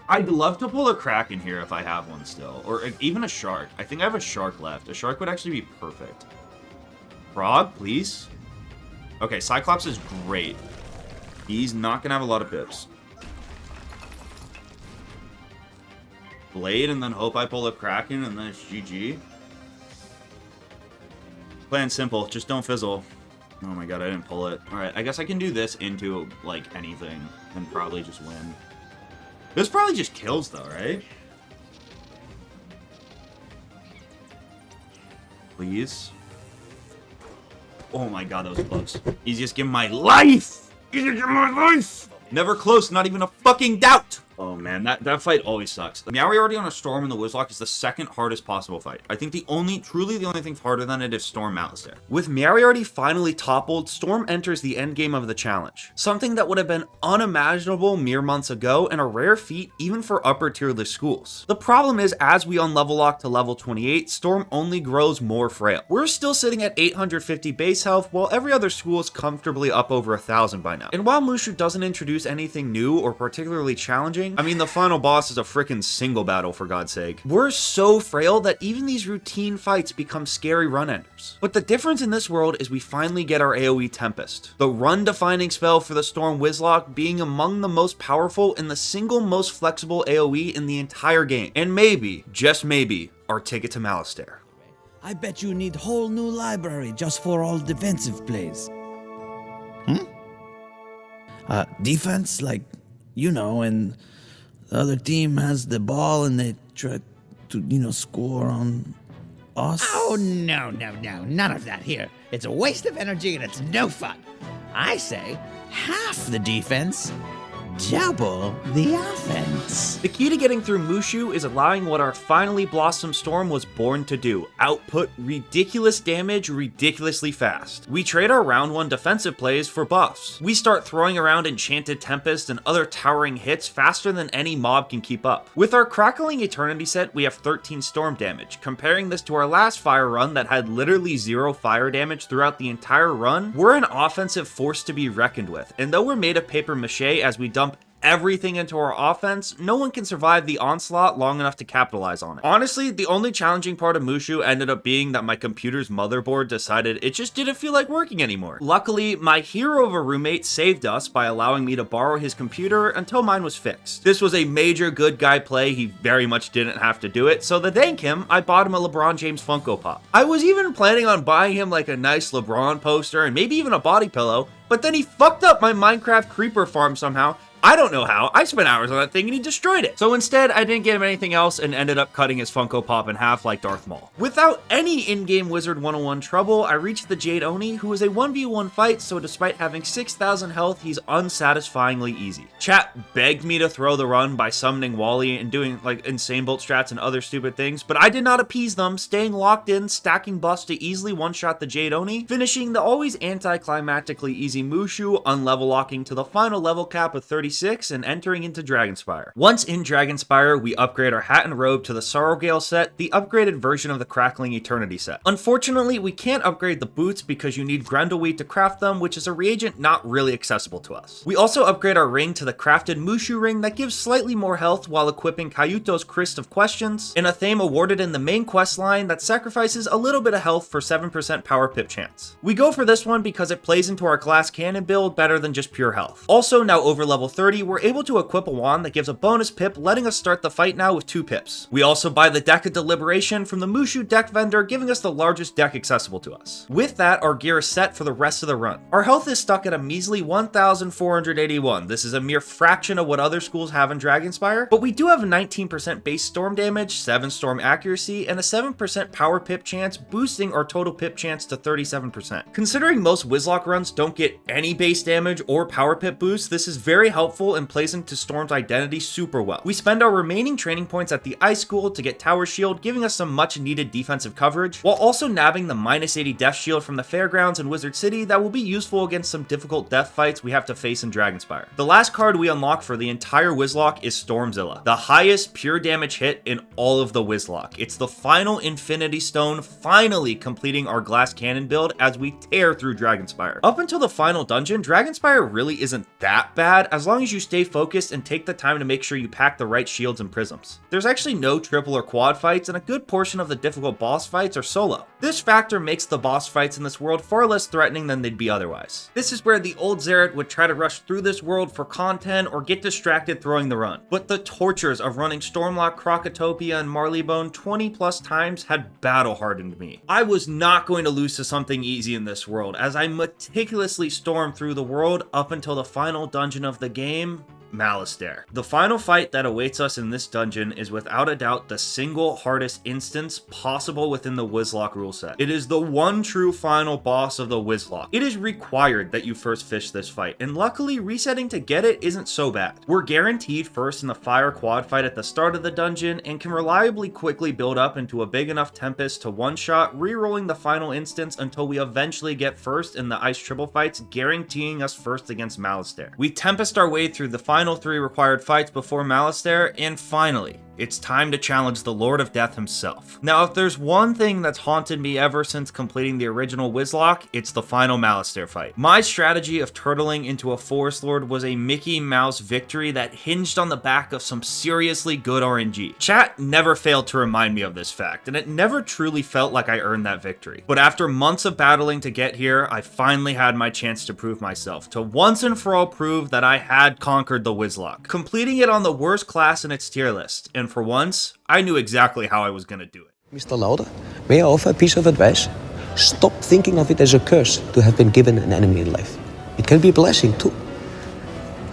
I'd love to pull a Kraken here if I have one still, or even a Shark. I think I have a Shark left. A Shark would actually be perfect. Frog, please. Okay, Cyclops is great. He's not gonna have a lot of pips. Blade, and then hope I pull a Kraken, and then it's GG. Plan simple, just don't fizzle. Oh my god, I didn't pull it. Alright, I guess I can do this into, like, anything, and probably just win. This probably just kills, though, right? Please. Oh my god, that was close. Easiest game of my life! Easiest game of my life! Never close, not even a fucking doubt! Oh man, that fight always sucks. Meowie already on a Storm in the Wizlocke is the second hardest possible fight. I think truly the only thing harder than it is Storm Alistair. With Meowie already finally toppled, Storm enters the endgame of the challenge. Something that would have been unimaginable mere months ago and a rare feat even for upper tier list schools. The problem is, as we unlevel lock to level 28, Storm only grows more frail. We're still sitting at 850 base health while every other school is comfortably up over 1000 by now. And while Mooshu doesn't introduce anything new or particularly challenging, I mean, the final boss is a freaking single battle, for God's sake. We're so frail that even these routine fights become scary run-enders. But the difference in this world is we finally get our AoE Tempest, the run-defining spell for the Storm Wizlocke being among the most powerful and the single most flexible AoE in the entire game. And maybe, just maybe, our ticket to Alistair. I bet you need whole new library just for all defensive plays. Defense, like, you know, and the other team has the ball and they try to, score on us. Oh, no, none of that here. It's a waste of energy and it's no fun. I say half the defense, double the offense. The key to getting through Mooshu is allowing what our finally Blossom Storm was born to do: output ridiculous damage ridiculously fast. We trade our round 1 defensive plays for buffs. We start throwing around Enchanted Tempest and other towering hits faster than any mob can keep up. With our Crackling Eternity set, we have 13 storm damage. Comparing this to our last fire run that had literally 0 fire damage throughout the entire run, we're an offensive force to be reckoned with, and though we're made of paper mache as we dump everything into our offense, no one can survive the onslaught long enough to capitalize on it. Honestly, the only challenging part of Mooshu ended up being that my computer's motherboard decided it just didn't feel like working anymore. Luckily, my hero of a roommate saved us by allowing me to borrow his computer until mine was fixed. This was a major good guy play, he very much didn't have to do it, so to thank him, I bought him a LeBron James Funko Pop. I was even planning on buying him like a nice LeBron poster and maybe even a body pillow, but then he fucked up my Minecraft creeper farm somehow. I don't know how. I spent hours on that thing and he destroyed it. So instead, I didn't get him anything else and ended up cutting his Funko Pop in half like Darth Maul. Without any in-game Wizard 101 trouble, I reached the Jade Oni, who is a 1v1 fight, so despite having 6,000 health, he's unsatisfyingly easy. Chat begged me to throw the run by summoning Wally and doing like insane bolt strats and other stupid things, but I did not appease them, staying locked in, stacking buffs to easily one-shot the Jade Oni, finishing the always anticlimactically easy Mooshu, unlevel locking to the final level cap of 36 and entering into Dragonspyre. Once in Dragonspyre, we upgrade our hat and robe to the Sorrowgale set, the upgraded version of the Crackling Eternity set. Unfortunately, we can't upgrade the boots because you need Grendelweed to craft them, which is a reagent not really accessible to us. We also upgrade our ring to the crafted Mooshu ring that gives slightly more health while equipping Kayuto's Crest of Questions, in a theme awarded in the main quest line that sacrifices a little bit of health for 7% power pip chance. We go for this one because it plays into our glass cannon build better than just pure health. Also, now over level 30, we're able to equip a wand that gives a bonus pip, letting us start the fight now with 2 pips. We also buy the Deck of Deliberation from the Mooshu deck vendor, giving us the largest deck accessible to us. With that, our gear is set for the rest of the run. Our health is stuck at a measly 1,481. This is a mere fraction of what other schools have in Dragonspyre, but we do have 19% base storm damage, 7 storm accuracy, and a 7% power pip chance, boosting our total pip chance to 37%. Considering most Wizlocke runs don't get any base damage or power pip boost, this is very helpful and plays into Storm's identity super well. We spend our remaining training points at the Ice School to get Tower Shield, giving us some much needed defensive coverage, while also nabbing the -80 Death Shield from the Fairgrounds in Wizard City that will be useful against some difficult death fights we have to face in Dragonspyre. The last card we unlock for the entire Wizlocke is Stormzilla, the highest pure damage hit in all of the Wizlocke. It's the final Infinity Stone, finally completing our glass cannon build as we tear through Dragonspyre. Up until the final dungeon, Dragonspyre really isn't that bad as long as you stay focused and take the time to make sure you pack the right shields and prisms. There's actually no triple or quad fights, and a good portion of the difficult boss fights are solo. This factor makes the boss fights in this world far less threatening than they'd be otherwise. This is where the old Xerath would try to rush through this world for content or get distracted throwing the run. But the tortures of running Stormlock, Krokotopia, and Marleybone 20 plus times had battle hardened me. I was not going to lose to something easy in this world, as I meticulously stormed through the world up until the final dungeon of the game, Malastare. The final fight that awaits us in this dungeon is without a doubt the single hardest instance possible within the Wizlocke rule set. It is the one true final boss of the Wizlocke. It is required that you first fish this fight, and luckily resetting to get it isn't so bad. We're guaranteed first in the fire quad fight at the start of the dungeon and can reliably quickly build up into a big enough Tempest to one-shot, re-rolling the final instance until we eventually get first in the ice triple fights, guaranteeing us first against Malastare. We Tempest our way through the final 3 required fights before Malastare, and finally, it's time to challenge the Lord of Death himself. Now, if there's one thing that's haunted me ever since completing the original Wizlocke, it's the final Malastare fight. My strategy of turtling into a Forest Lord was a Mickey Mouse victory that hinged on the back of some seriously good RNG. Chat never failed to remind me of this fact, and it never truly felt like I earned that victory. But after months of battling to get here, I finally had my chance to prove myself, to once and for all prove that I had conquered the Wizlocke, completing it on the worst class in its tier list, and for once, I knew exactly how I was gonna do it. Mr. Lauder, may I offer a piece of advice? Stop thinking of it as a curse to have been given an enemy in life. It can be a blessing too.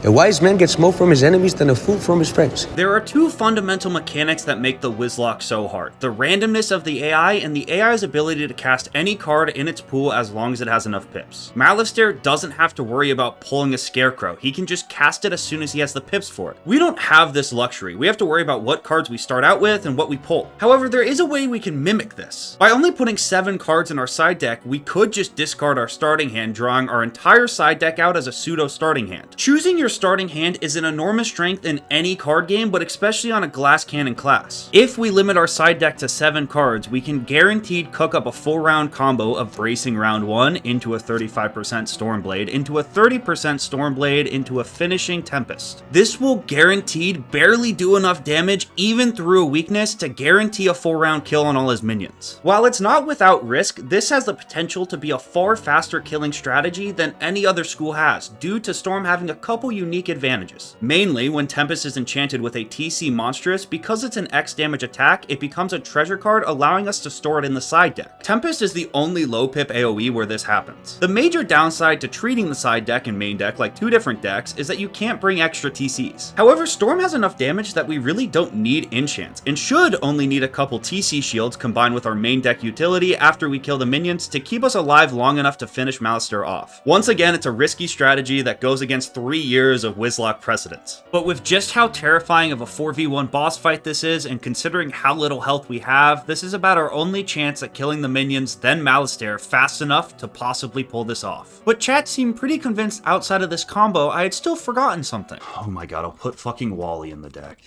A wise man gets more from his enemies than a fool from his friends. There are 2 fundamental mechanics that make the Wizlocke so hard: the randomness of the AI and the AI's ability to cast any card in its pool as long as it has enough pips. Malastare doesn't have to worry about pulling a Scarecrow, he can just cast it as soon as he has the pips for it. We don't have this luxury, we have to worry about what cards we start out with and what we pull. However, there is a way we can mimic this. By only putting 7 cards in our side deck, we could just discard our starting hand, drawing our entire side deck out as a pseudo starting hand. Choosing your starting hand is an enormous strength in any card game, but especially on a glass cannon class. If we limit our side deck to 7 cards, we can guaranteed cook up a full round combo of Bracing round 1 into a 35% Stormblade, into a 30% Stormblade, into a finishing Tempest. This will guaranteed barely do enough damage even through a weakness to guarantee a full round kill on all his minions. While it's not without risk, this has the potential to be a far faster killing strategy than any other school has, due to Storm having a couple unique advantages. Mainly, when Tempest is enchanted with a TC Monstrous, because it's an X damage attack, it becomes a treasure card, allowing us to store it in the side deck. Tempest is the only low pip AoE where this happens. The major downside to treating the side deck and main deck like 2 different decks is that you can't bring extra TCs. However, Storm has enough damage that we really don't need enchants, and should only need a couple TC shields combined with our main deck utility after we kill the minions to keep us alive long enough to finish Malistaire off. Once again, it's a risky strategy that goes against 3 years of Wizlocke precedence. But with just how terrifying of a 4v1 boss fight this is, and considering how little health we have, this is about our only chance at killing the minions, then Malistaire, fast enough to possibly pull this off. But chat seemed pretty convinced outside of this combo I had still forgotten something. Oh my god, I'll put fucking Wally in the deck.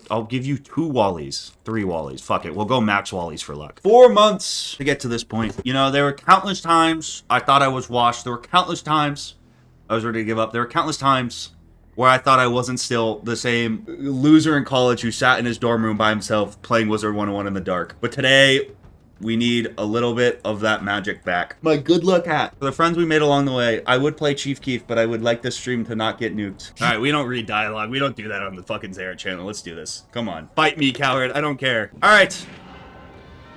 I'll give you 2 Wallies. 3 Wallies. Fuck it. We'll go max Wallies for luck. 4 months to get to this point. You know, there were countless times I thought I was washed. There were countless times I was ready to give up. There were countless times where I thought I wasn't still the same loser in college who sat in his dorm room by himself playing Wizard101 in the dark. But today, we need a little bit of that magic back. My good luck hat. For the friends we made along the way, I would play Chief Keef, but I would like this stream to not get nuked. All right, we don't read dialogue. We don't do that on the fucking Zara channel. Let's do this. Come on. Fight me, coward. I don't care. All right.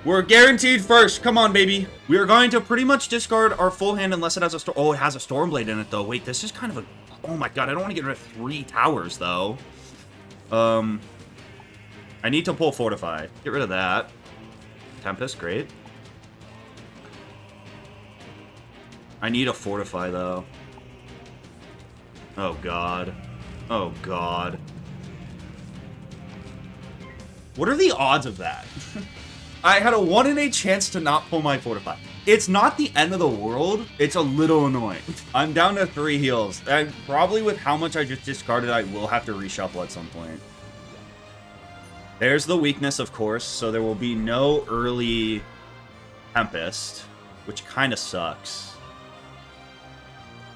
We're guaranteed first. Come on, baby. We are going to pretty much discard our full hand unless it has a storm. Oh, it has a Stormblade in it, though. Wait, this is kind of a... Oh, my God. I don't want to get rid of 3 towers, though. I need to pull Fortify. Get rid of that. Tempest, great. I need a Fortify, though. Oh, God. Oh, God. What are the odds of that? I had a 1 in 8 chance to not pull my Fortify. It's not the end of the world. It's a little annoying. I'm down to 3 heals. And probably with how much I just discarded, I will have to reshuffle at some point. There's the weakness, of course, so there will be no early Tempest, which kind of sucks.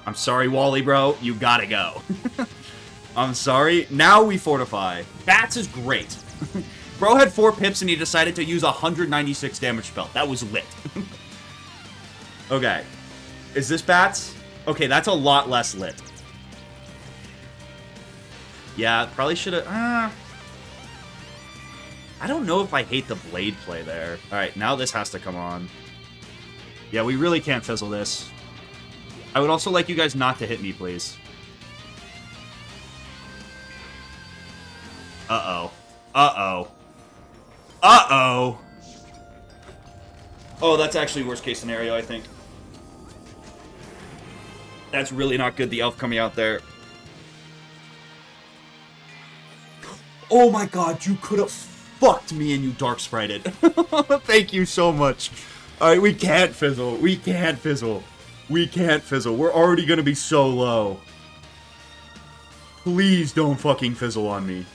I'm sorry, Wally, bro. You gotta go. I'm sorry. Now we Fortify. Bats is great. Bro had 4 pips and he decided to use a 196 damage spell. That was lit. Okay. Is this Bats? Okay, that's a lot less lit. Yeah, probably should have... I don't know if I hate the blade play there. Alright, now this has to come on. Yeah, we really can't fizzle this. I would also like you guys not to hit me, please. Uh-oh. Uh-oh. Uh-oh! Oh, that's actually worst case scenario, I think. That's really not good, the elf coming out there. Oh my god, you could have fucked me and you dark sprited. Thank you so much. Alright, we can't fizzle. We can't fizzle. We can't fizzle. We're already gonna be so low. Please don't fucking fizzle on me.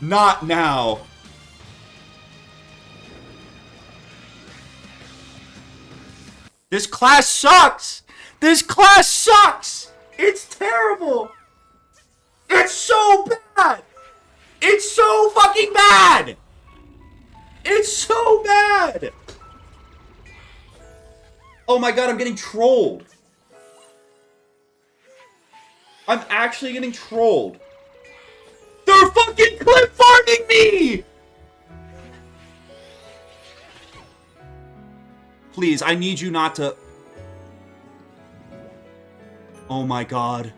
Not now. This class sucks! This class sucks! It's terrible! It's so bad! It's so fucking bad! It's so bad! Oh my god, I'm getting trolled. I'm actually getting trolled. They're fucking clip farming me! Please, I need you not to... Oh my god.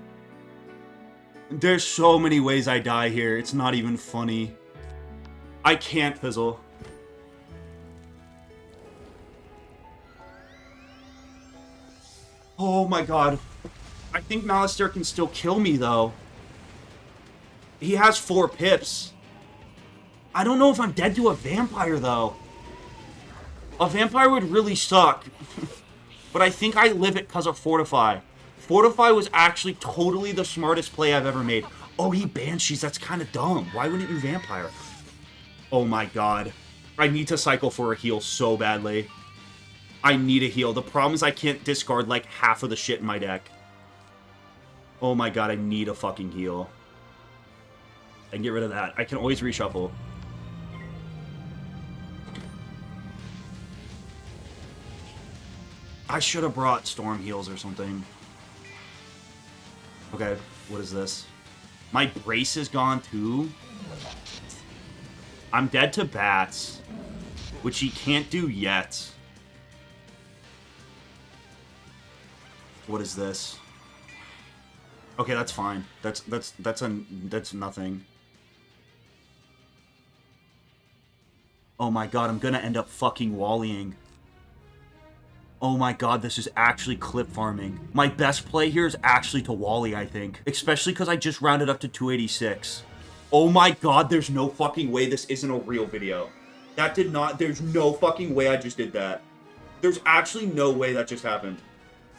There's so many ways I die here. It's not even funny. I can't fizzle. Oh my god. I think Malistaire can still kill me, though. He has 4 pips. I don't know if I'm dead to a vampire, though. A vampire would really suck. But I think I live it because of Fortify. Fortify was actually totally the smartest play I've ever made. Oh, he Banshees. That's kind of dumb. Why wouldn't you Vampire? Oh my god. I need to cycle for a heal so badly. I need a heal. The problem is I can't discard like half of the shit in my deck. Oh my god, I need a fucking heal. I can get rid of that. I can always reshuffle. I should have brought Storm Heals or something. Okay, what is this? My brace is gone too? I'm dead to bats, which he can't do yet. What is this? Okay, that's fine. That's nothing. Oh my god, I'm gonna end up fucking Wallying. Oh my god, this is actually clip farming. My best play here is actually to Wally, I think. Especially because I just rounded up to 286. Oh my god, there's no fucking way this isn't a real video. That did not, there's no fucking way I just did that. There's actually no way that just happened.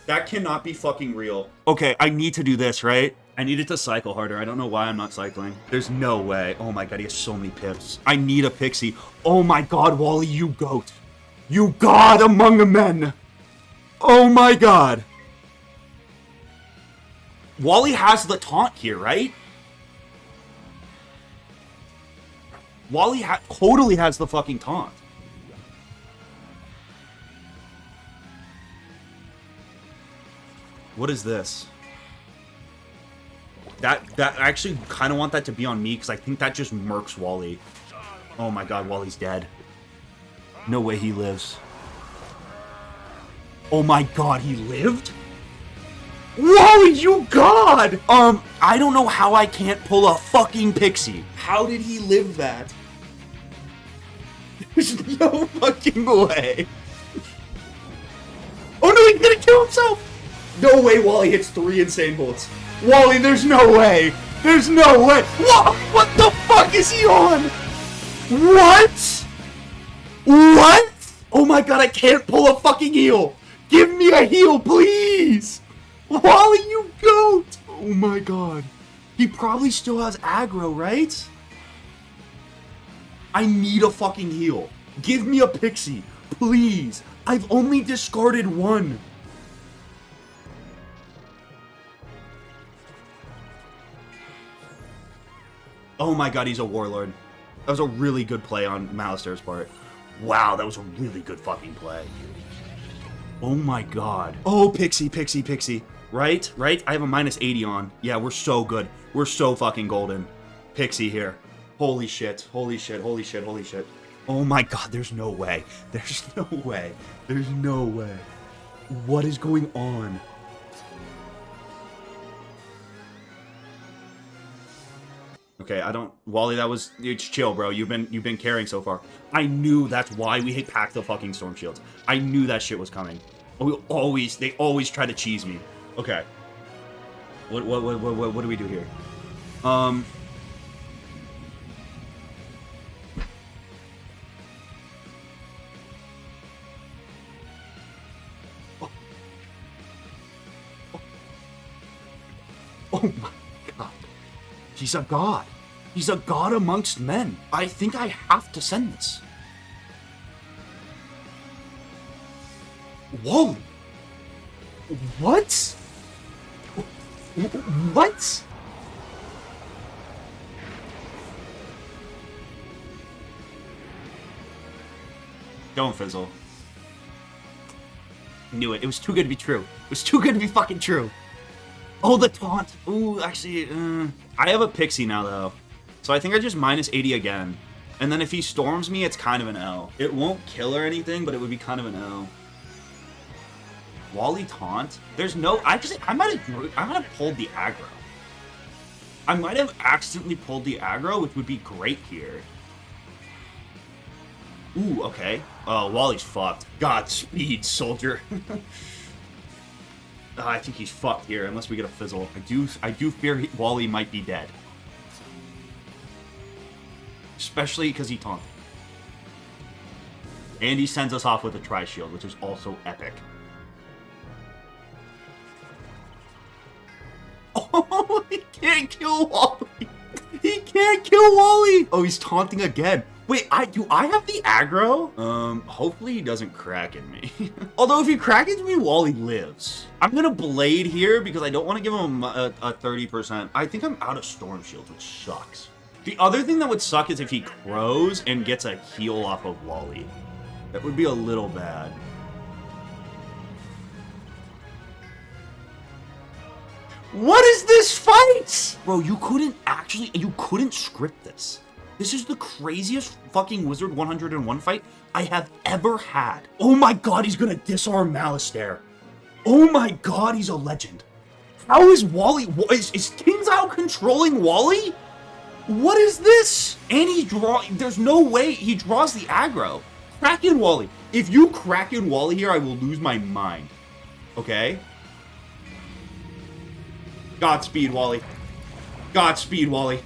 That cannot be fucking real. Okay, I need to do this, right? I needed to cycle harder. I don't know why I'm not cycling. There's no way. Oh my god, he has so many pips. I need a pixie. Oh my god, Wally, you goat. You god among men. Oh my god. Wally has the taunt here, right? Wally totally has the fucking taunt. What is this? That I actually kind of want that to be on me because I think that just murks Wally. Oh my god, Wally's dead. No way he lives. Oh my god, he lived? Wally, you god! I don't know how I can't pull a fucking pixie. How did he live that? There's no fucking way. Oh no, he's gonna kill himself! No way Wally hits 3 insane bullets. Wally, there's no way! There's no way! What the fuck is he on? What? What? Oh my god, I can't pull a fucking heal! Give me a heal, please! Wally, you goat! Oh my god. He probably still has aggro, right? I need a fucking heal. Give me a pixie, please. I've only discarded 1. Oh my god, he's a warlord. That was a really good play on Malistair's part. Wow, that was a really good fucking play. Oh my god. Oh, pixie, pixie, pixie. Right? Right? I have a minus 80 on. Yeah, we're so good. We're so fucking golden. Pixie here. Holy shit. Holy shit. Holy shit. Holy shit. Oh my god, there's no way. There's no way. There's no way. What is going on? Okay, I don't... Wally, that was... It's chill, bro. You've been carrying so far. I knew that's why we hit pack the fucking storm shields. I knew that shit was coming. They always try to cheese me. Okay. What do we do here? Oh my god. He's a god. He's a god amongst men. I think I have to send this. Whoa. What? What? Don't fizzle. Knew it. It was too good to be true. It was too good to be fucking true. Oh, the taunt. Ooh, actually, I have a pixie now, though. So I think I just minus 80 again. And then if he storms me, it's kind of an L. It won't kill or anything, but it would be kind of an L. Wally taunt? There's no... Actually, I might have pulled the aggro. I might have accidentally pulled the aggro, which would be great here. Ooh, okay. Oh, Wally's fucked. Godspeed, soldier. I think he's fucked here, unless we get a fizzle. I do fear Wally might be dead. Especially because he taunted. And he sends us off with a tri-shield, which is also epic. He can't kill Wally. He can't kill Wally. Oh, he's taunting again. Wait, do I have the aggro? Hopefully he doesn't Kraken me. Although if he Krakens me, Wally lives. I'm gonna Blade here because I don't want to give him a 30%. I think I'm out of Storm Shields, which sucks. The other thing that would suck is if he crows and gets a heal off of Wally. That would be a little bad. What is this fight? Bro, you couldn't script this. This is the craziest fucking Wizard101 fight I have ever had. Oh my god, he's gonna disarm Malastare. Oh my god, he's a legend. How is Wally? Is King's out controlling Wally? What is this? And there's no way he draws the aggro. Kraken Wally. If you Kraken Wally here, I will lose my mind. Okay? Godspeed, Wally. Godspeed, Wally.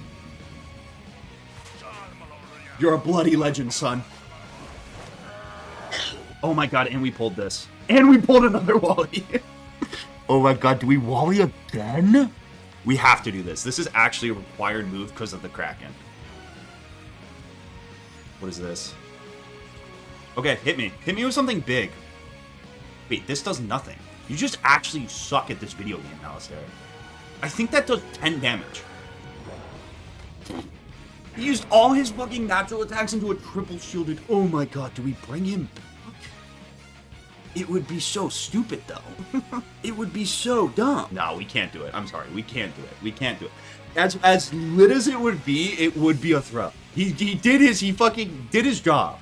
You're a bloody legend, son. Oh my god, and we pulled this. And we pulled another Wally. Oh my god, do we Wally again? We have to do this. This is actually a required move because of the Kraken. What is this? Okay, hit me. Hit me with something big. Wait, this does nothing. You just actually suck at this video game, Alistair. I think that does 10 damage. He used all his fucking natural attacks into a triple shielded. Oh my god, do we bring him back? It would be so stupid, though. It would be so dumb. No, we can't do it. I'm sorry. We can't do it. We can't do it. As lit as it would be a throw. He fucking did his job.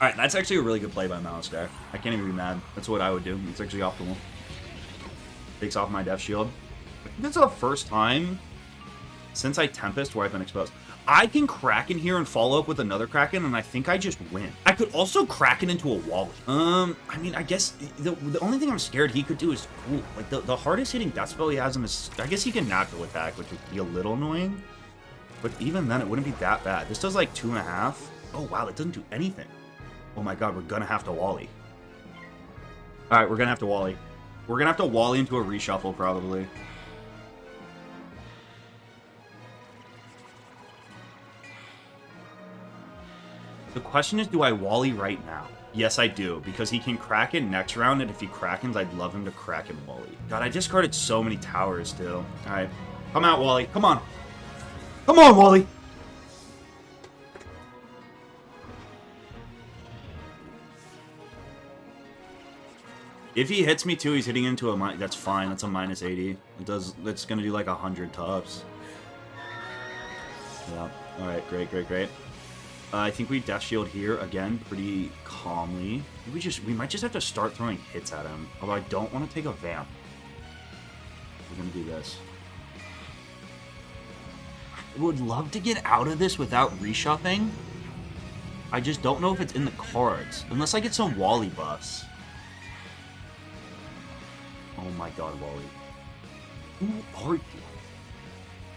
Alright, that's actually a really good play by Malastare. I can't even be mad. That's what I would do. It's actually optimal. Takes off my Death Shield. I think that's the first time since I Tempest where I've been exposed. I can Kraken here and follow up with another Kraken, and I think I just win. I could also Kraken into a Wally. I mean, I guess the only thing I'm scared he could do is cool. Like, the hardest hitting death spell he has him is, I guess he can natural attack, which would be a little annoying. But even then, it wouldn't be that bad. This does like 2.5. Oh, wow, it doesn't do anything. Oh my god, we're gonna have to Wally. Alright, we're gonna have to Wally. We're gonna have to Wally into a reshuffle, probably. The question is, do I Wally right now? Yes, I do, because he can Kraken next round, and if he Krakens, I'd love him to Kraken Wally. God, I discarded so many towers, too. Alright, come out, Wally. Come on. Come on, Wally! If he hits me, too, he's hitting into a... That's fine, that's a minus 80. It's gonna do like 100 tops. Yeah, alright, great, great, great. I think we Death Shield here again pretty calmly. We might just have to start throwing hits at him. Although I don't want to take a Vamp. We're gonna do this. I would love to get out of this without reshuffling. I just don't know if it's in the cards. Unless I get some Wally buffs. Oh my god, Wally. Who are you?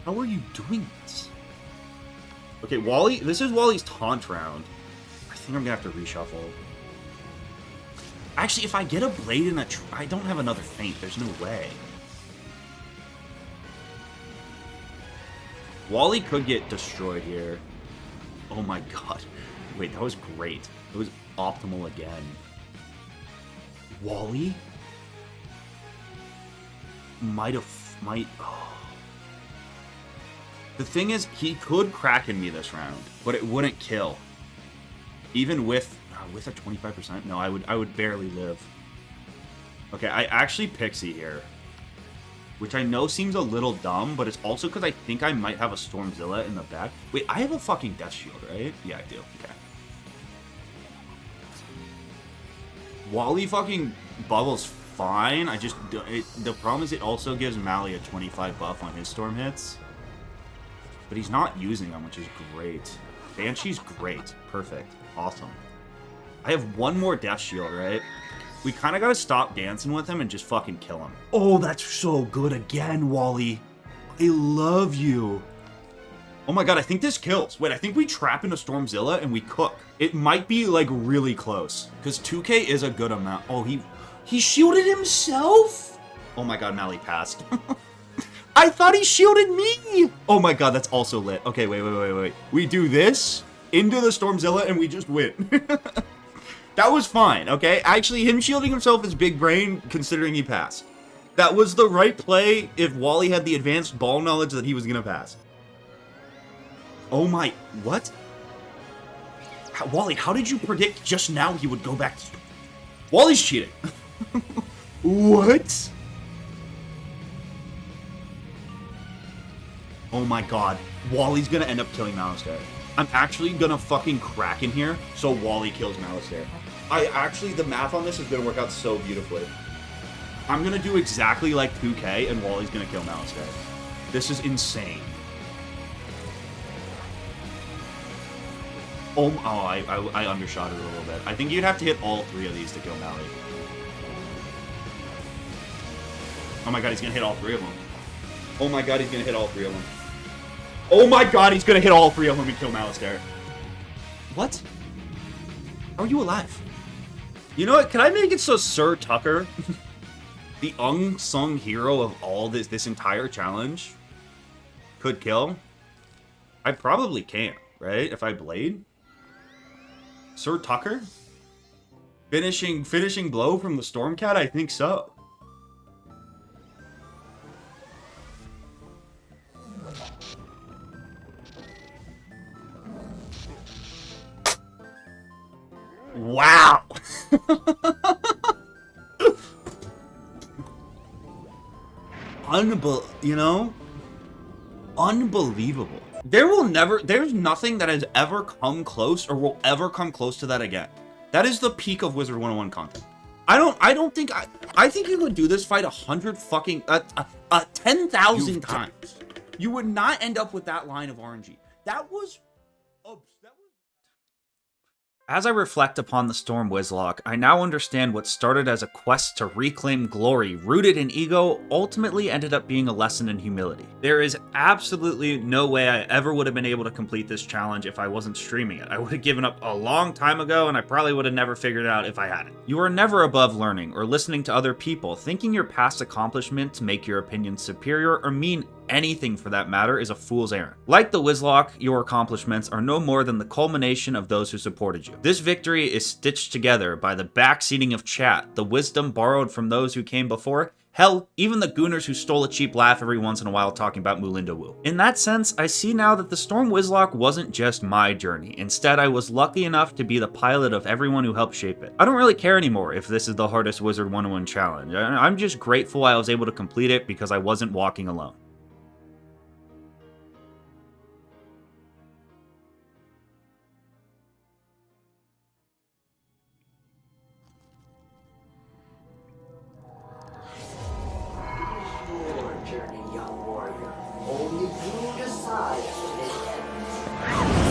How are you doing this? Okay, Wally, this is Wally's taunt round. I think I'm gonna have to reshuffle. Actually, if I get a Blade in I don't have another feint. There's no way. Wally could get destroyed here. Oh my god. Wait, that was great. It was optimal again. Wally? Oh. The thing is, he could Kraken me this round, but it wouldn't kill. Even with a 25%? No, I would barely live. Okay, I actually Pixie here. Which I know seems a little dumb, but it's also because I think I might have a Stormzilla in the back. Wait, I have a fucking Death Shield, right? Yeah, I do. Okay. Wally fucking bubbles fine. The problem is it also gives Marley a 25 buff on his Storm hits. But he's not using them, which is great. Banshee's great. Perfect. Awesome. I have one more Death Shield, right? We kind of got to stop dancing with him and just fucking kill him. Oh, that's so good again, Wally. I love you. Oh my god, I think this kills. Wait, I think we trap into Stormzilla and we cook. It might be, like, really close. Because 2k is a good amount. Oh, he shielded himself? Oh my god, Marley passed. I thought he shielded me! Oh my god, that's also lit. Okay, wait. We do this into the Stormzilla and we just win. That was fine, okay? Actually, him shielding himself is big brain, considering he passed. That was the right play if Wally had the advanced ball knowledge that he was gonna pass. Oh my... What? Wally, how did you predict just now he would go back to... Wally's cheating. What? Oh my god. Wally's gonna end up killing Malistaire. I'm actually gonna fucking crack in here so Wally kills Malistaire. The math on this is gonna work out so beautifully. I'm gonna do exactly like 2K and Wally's gonna kill Malistaire. This is insane. I undershot it a little bit. I think you'd have to hit all 3 of these to kill Marley. Oh my god, he's gonna hit all 3 of them. Oh my god, he's gonna hit all 3 of them. Oh my god, he's gonna hit all 3 of them and kill Malistaire. What? How are you alive? You know what? Can I make it so Sir Tucker, the unsung hero of all this entire challenge, could kill? I probably can't, right? If I blade? Sir Tucker? Finishing blow from the Stormcat? I think so. Wow! Unbelievable. There's nothing that has ever come close or will ever come close to that again. That is the peak of Wizard 101 content. I think you would do this fight 10,000 times. You would not end up with that line of RNG. That was... As I reflect upon the Storm Wizlocke, I now understand what started as a quest to reclaim glory rooted in ego ultimately ended up being a lesson in humility. There is absolutely no way I ever would have been able to complete this challenge if I wasn't streaming it. I would have given up a long time ago and I probably would have never figured it out if I hadn't. You are never above learning or listening to other people. Thinking your past accomplishments make your opinions superior or mean anything for that matter is a fool's errand. Like the Wizlocke, your accomplishments are no more than the culmination of those who supported you. This victory is stitched together by the backseating of chat, the wisdom borrowed from those who came before, hell, even the gooners who stole a cheap laugh every once in a while talking about Moolinda Woo. In that sense, I see now that the Storm Wizlocke wasn't just my journey. Instead, I was lucky enough to be the pilot of everyone who helped shape it. I don't really care anymore if this is the hardest Wizard 101 challenge. I'm just grateful I was able to complete it because I wasn't walking alone. Journey, young warrior. Only you decide when it ends.